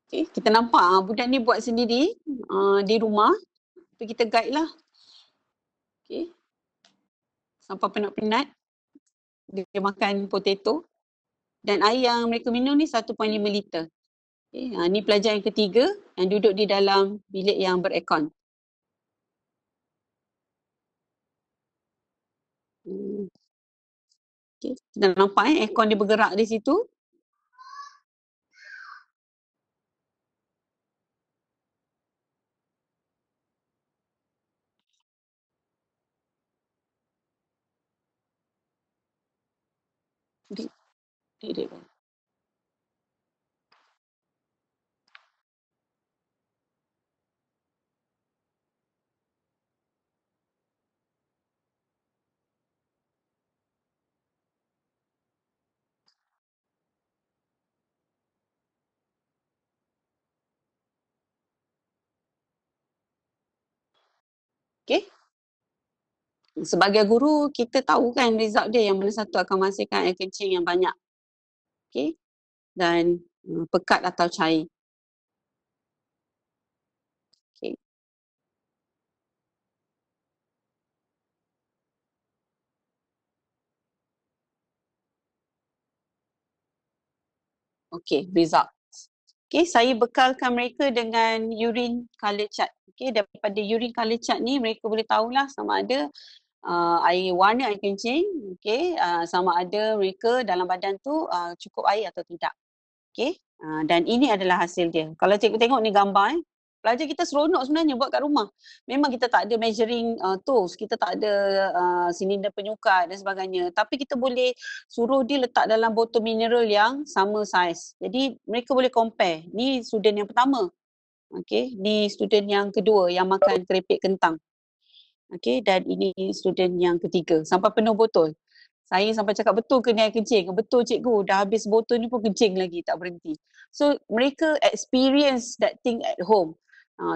Okay, kita nampak budak ni buat sendiri di rumah. Tapi kita guide lah. Okay. Sampai penat-penat. Dia makan potato. Dan air yang mereka minum ni 1.5 liter. Okay. Ni pelajar yang ketiga yang duduk di dalam bilik yang beraircon. Okay. Kita nampak aircon dia bergerak di situ. Dia. Okay. Sebagai guru, kita tahu kan result dia yang mana satu akan menghasilkan air kencing yang banyak. Okay. Dan pekat atau cair. Okay. Okay, result. Okay, saya bekalkan mereka dengan urine color chart. Okay, daripada urine color chart ni mereka boleh tahulah sama ada warna air kencing, okay, sama ada mereka dalam badan tu cukup air atau tidak. Okay, dan ini adalah hasil dia. Kalau cikgu tengok ni gambar pelajar kita seronok sebenarnya buat kat rumah. Memang kita tak ada measuring tools, kita tak ada silinder penyukat dan sebagainya. Tapi kita boleh suruh dia letak dalam botol mineral yang sama saiz. Jadi mereka boleh compare. Ni student yang pertama. Okay, ni student yang kedua yang makan keripik kentang. Okay, dan ini student yang ketiga. Sampai penuh botol. Saya sampai cakap betul ke ni air kencing? Betul cikgu, dah habis botol ni pun kencing lagi, tak berhenti. So mereka experience that thing at home.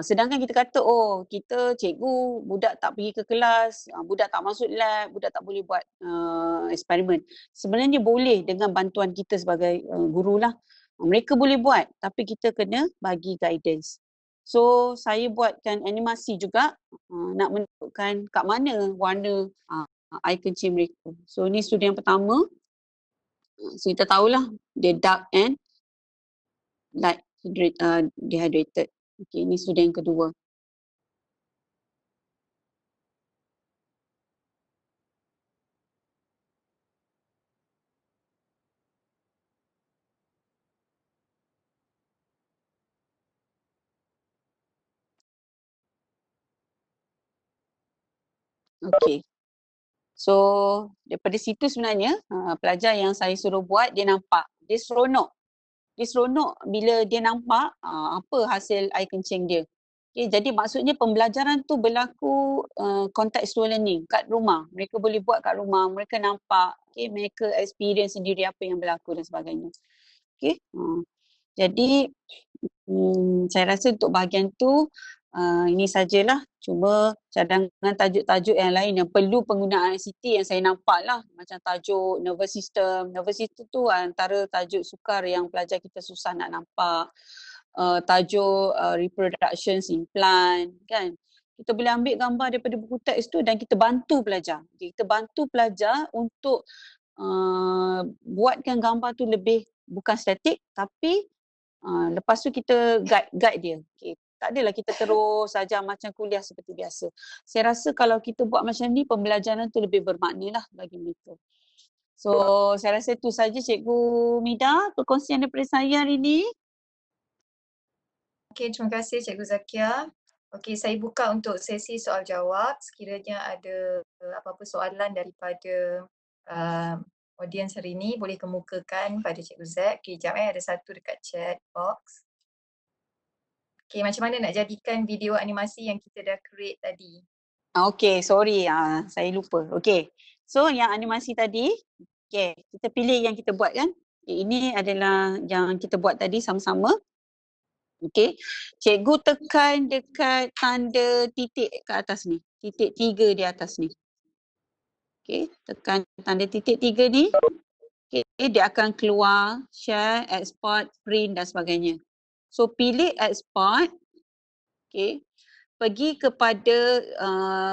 Sedangkan kita kata, kita cikgu, budak tak pergi ke kelas, budak tak masuk lab, budak tak boleh buat eksperimen. Sebenarnya boleh dengan bantuan kita sebagai guru lah. Mereka boleh buat, tapi kita kena bagi guidance. So saya buatkan animasi juga nak menunjukkan kat mana warna air kencing mereka. So ni student yang pertama. So kita tahulah dia dark and light dehydrated. Okay, ni student yang kedua. Okay. So daripada situ sebenarnya pelajar yang saya suruh buat dia nampak, dia seronok. Dia seronok bila dia nampak apa hasil air kencing dia. Okay, jadi maksudnya pembelajaran tu berlaku contextual learning kat rumah. Mereka boleh buat kat rumah, mereka nampak, okay, mereka experience sendiri apa yang berlaku dan sebagainya. Okay. Jadi saya rasa untuk bahagian tu ini sajalah. Cuma cadangan tajuk-tajuk yang lain yang perlu penggunaan ICT yang saya nampak lah. Macam tajuk nervous system. Nervous system tu antara tajuk sukar yang pelajar kita susah nak nampak. Tajuk reproduction implant kan. Kita boleh ambil gambar daripada buku teks tu dan kita bantu pelajar. Kita bantu pelajar untuk buatkan gambar tu lebih bukan statik tapi lepas tu kita guide dia. Okay. Tak adalah kita terus saja macam kuliah seperti biasa. Saya rasa kalau kita buat macam ni, pembelajaran tu lebih bermakna lah bagi mereka. So, saya rasa itu saja Cikgu Mida perkongsian daripada saya hari ini. Okey, terima kasih Cikgu Zakia. Okey, saya buka untuk sesi soal jawab. Sekiranya ada apa-apa soalan daripada audiens hari ini, boleh kemukakan pada Cikgu Z. Okey, jap ada satu dekat chat box. Okey, macam mana nak jadikan video animasi yang kita dah create tadi? Okey, sorry saya lupa. Okey. So yang animasi tadi, okey, kita pilih yang kita buat kan. Ini adalah yang kita buat tadi sama-sama. Okey. Cikgu tekan dekat tanda titik kat atas ni. Titik 3 di atas ni. Okey, tekan tanda titik 3 ni. Okey, dia akan keluar share, export, print dan sebagainya. So pilih export. Okey. Pergi kepada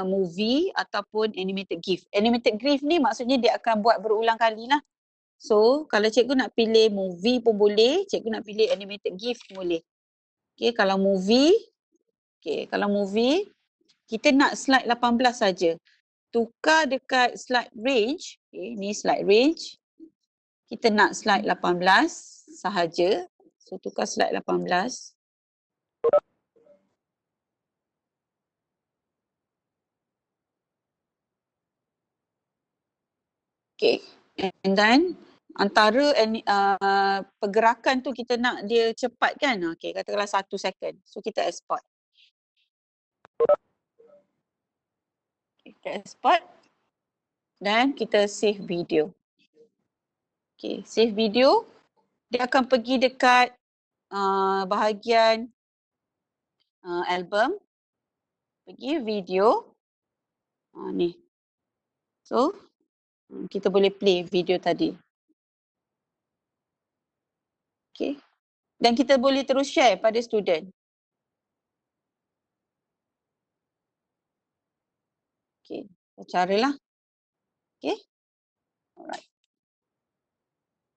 movie ataupun animated GIF. Animated GIF ni maksudnya dia akan buat berulang kali lah. So kalau cikgu nak pilih movie pun boleh, cikgu nak pilih animated GIF pun boleh. Okay, kalau movie, kita nak slide 18 saja. Tukar dekat slide range, okay, ni slide range. Kita nak slide 18 sahaja. So tukar slide 18. Okay, and then antara pergerakan tu kita nak dia cepat kan? Okay, katakanlah 1 second. So kita export. Okay, kita export dan kita save video. Okay, save video. Dia akan pergi dekat bahagian album. Pergi video. Ni. So, kita boleh play video tadi. Okay. Dan kita boleh terus share pada student. Okay. Caralah. Okay. Alright.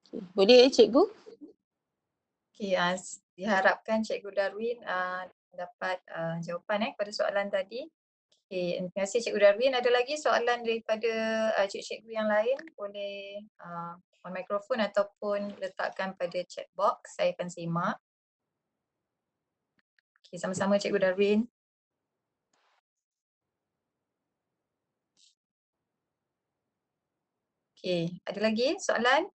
Okay. Boleh cikgu? Okey, diharapkan Cikgu Darwin dapat jawapan pada soalan tadi. Okey, terima kasih Cikgu Darwin. Ada lagi soalan daripada cikgu-cikgu yang lain? Boleh on mikrofon ataupun letakkan pada chat box. Saya akan simak. Okey, sama-sama Cikgu Darwin. Okey, ada lagi soalan?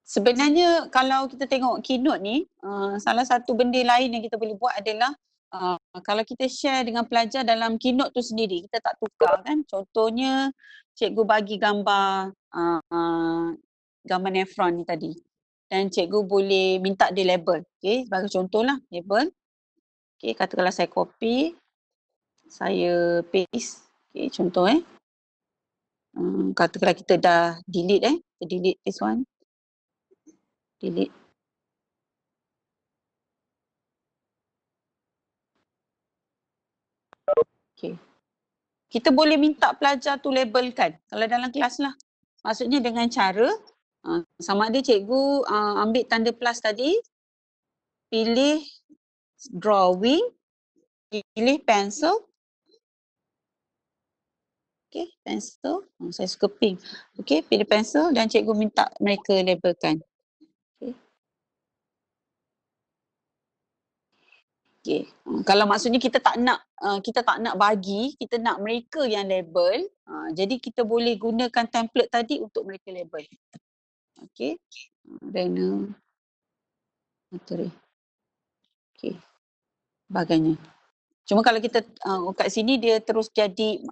Sebenarnya kalau kita tengok keynote ni, salah satu benda lain yang kita boleh buat adalah kalau kita share dengan pelajar dalam keynote tu sendiri, kita tak tukar kan. Contohnya cikgu bagi gambar gambar nefron ni tadi. Dan cikgu boleh minta dia label. Okay, sebagai contohlah label. Okay, katakanlah saya copy, saya paste. Okay, contoh Katakanlah kita dah delete kita delete this one. Delete. Okay. Kita boleh minta pelajar tu labelkan kalau dalam kelas lah. Maksudnya dengan cara sama ada cikgu ambil tanda plus tadi, pilih drawing, pilih pencil. Okay, pencil. Saya suka pink. Okay, pilih pencil dan cikgu minta mereka labelkan. Okay. Okay. Kalau maksudnya kita tak nak bagi, kita nak mereka yang label, jadi kita boleh gunakan template tadi untuk mereka label. Okay. Dan materi. Okay. Sebagainya. Cuma kalau kita kat sini dia terus jadi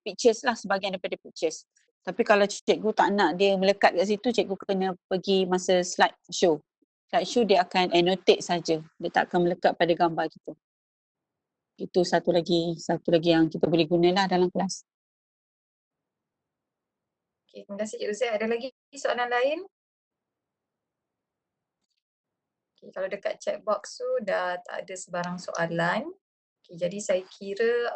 pictures lah, sebahagian daripada pictures. Tapi kalau cikgu tak nak dia melekat kat situ, cikgu kena pergi masa slide show. Slide show dia akan annotate saja. Dia tak akan melekat pada gambar kita. Itu satu lagi yang kita boleh gunalah dalam kelas. Okay, terima kasih Cikgu Zaid. Ada lagi soalan lain? Okay, kalau dekat chat box tu dah tak ada sebarang soalan. Okay, jadi saya kira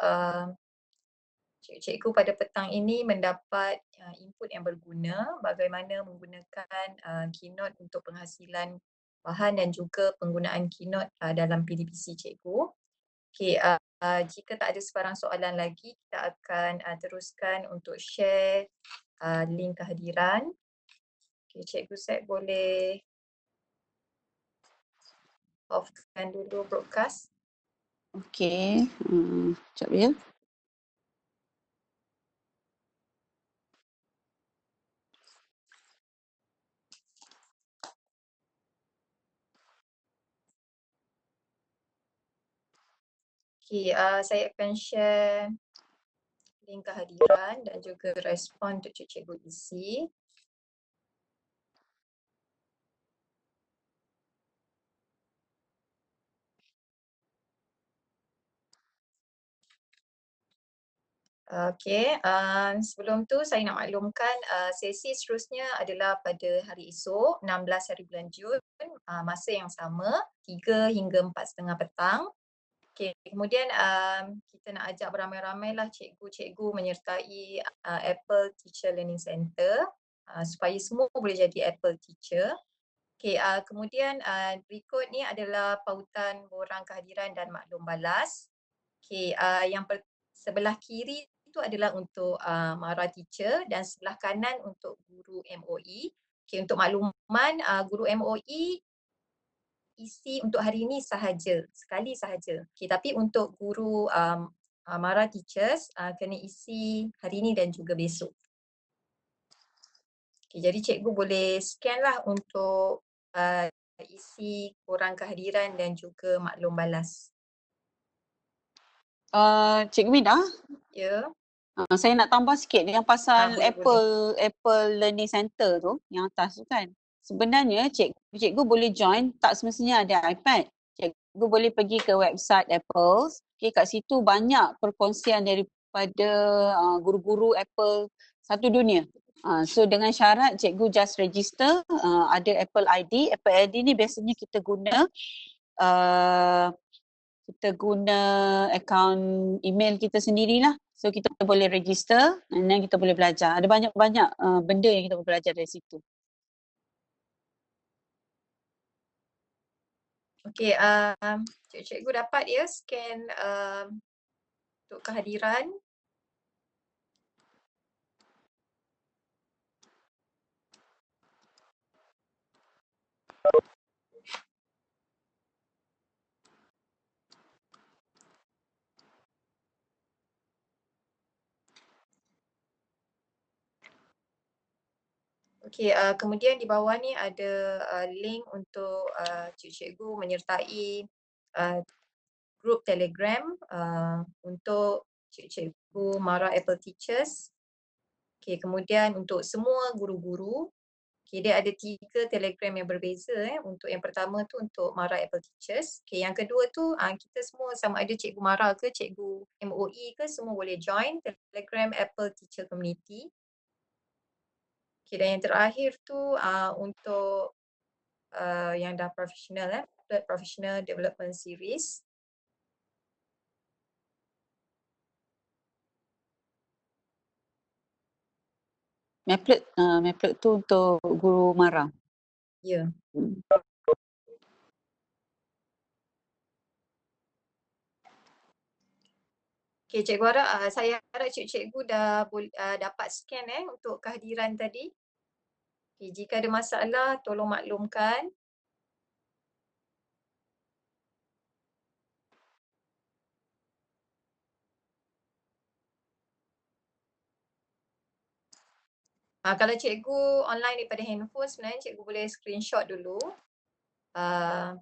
cikgu pada petang ini mendapat input yang berguna bagaimana menggunakan Keynote untuk penghasilan bahan dan juga penggunaan Keynote dalam PDPC cikgu. Okay, jika tak ada sebarang soalan lagi, kita akan teruskan untuk share link kehadiran. Okay, Cikgu Zaid boleh offkan dulu broadcast. Okay, sekejap ya. Okay, saya akan share link kehadiran dan juga respon untuk cikgu isi. Okay, sebelum tu saya nak maklumkan sesi seterusnya adalah pada hari esok 16 hari bulan Jun, masa yang sama 3 hingga 4:30 petang. Okay, kemudian kita nak ajak beramai-ramai lah cikgu-cikgu menyertai Apple Teacher Learning Center supaya semua boleh jadi Apple Teacher. Okay, kemudian berikut ni adalah pautan borang kehadiran dan maklum balas. Okay, yang sebelah kiri itu adalah untuk Mara Teacher dan sebelah kanan untuk guru MOE. Okay, untuk makluman guru MOE isi untuk hari ini sahaja, sekali sahaja. Okay, tapi untuk guru Mara Teachers kena isi hari ini dan juga besok. Okay, jadi cikgu boleh scan lah untuk isi korang kehadiran dan juga maklum balas. Cikgu Mina, Ya. saya nak tambah sikit yang pasal Boleh. Apple Learning Center tu, yang atas tu kan. Sebenarnya cikgu boleh join, tak semestinya ada iPad. Cikgu boleh pergi ke website Apple. Okay, kat situ banyak perkongsian daripada guru-guru Apple satu dunia. So dengan syarat cikgu just register, ada Apple ID. Apple ID ni biasanya kita guna akaun email kita sendirilah. So kita boleh register dan kita boleh belajar. Ada banyak-banyak benda yang kita boleh belajar dari situ. Okey, cikgu dapat ya scan untuk kehadiran. Okey, kemudian di bawah ni ada link untuk cikgu menyertai grup Telegram untuk cikgu Mara Apple Teachers. Okey, kemudian untuk semua guru-guru, Okay, dia ada 3 Telegram yang berbeza. Untuk yang pertama tu untuk Mara Apple Teachers. Okay, yang kedua tu kita semua sama ada Cikgu Mara ke Cikgu MOE ke semua boleh join Telegram Apple Teacher Community. Okay, dan yang terakhir tu untuk yang dah professional Professional Development Series. Maplet tu untuk guru Mara. Ya. Hmm. Okay, Cikgu harap saya harap cikgu dah dapat scan untuk kehadiran tadi. Okay, jika ada masalah tolong maklumkan. Kalau cikgu online daripada handphone, sebenarnya cikgu boleh screenshot dulu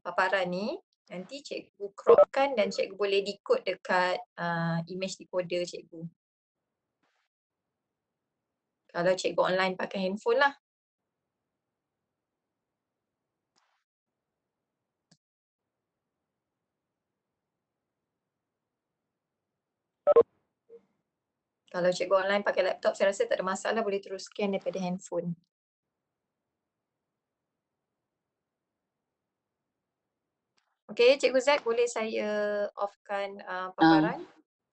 paparan ni. Nanti cikgu cropkan dan cikgu boleh decode dekat image decoder cikgu. Kalau cikgu online pakai handphone lah. Kalau cikgu online pakai laptop, saya rasa tak ada masalah, boleh terus scan daripada handphone. Okay, Cikgu Zack, boleh saya offkan paparan?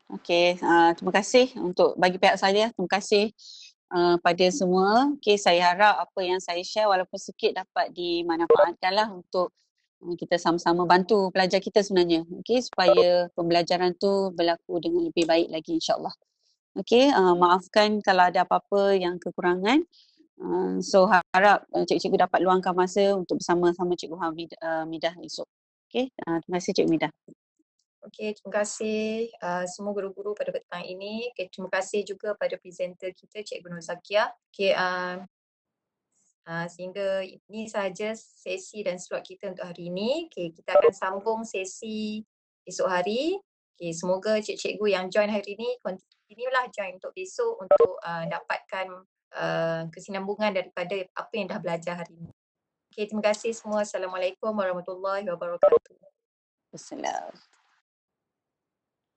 Okey, terima kasih untuk bagi pihak saya. Terima kasih pada semua. Okey, saya harap apa yang saya share walaupun sikit dapat dimanfaatkanlah untuk kita sama-sama bantu pelajar kita sebenarnya. Okey, supaya pembelajaran tu berlaku dengan lebih baik lagi insya-Allah. Okey, maafkan kalau ada apa-apa yang kekurangan. So harap cikgu-cikgu dapat luangkan masa untuk bersama-sama Cikgu Hamidah esok. Okey, terima kasih Cikgu Midah. Okey, terima kasih semua guru-guru pada petang ini. Okay, terima kasih juga pada presenter kita Cikgu Nur Zakiah. Okay, sehingga ini sahaja sesi dan slot kita untuk hari ini. Okay, kita akan sambung sesi esok hari. Okay, semoga cikgu-cikgu yang join hari ini continuelah join untuk besok untuk dapatkan kesinambungan daripada apa yang dah belajar hari ini. Okay, terima kasih semua. Assalamualaikum warahmatullahi wabarakatuh. Wassalam.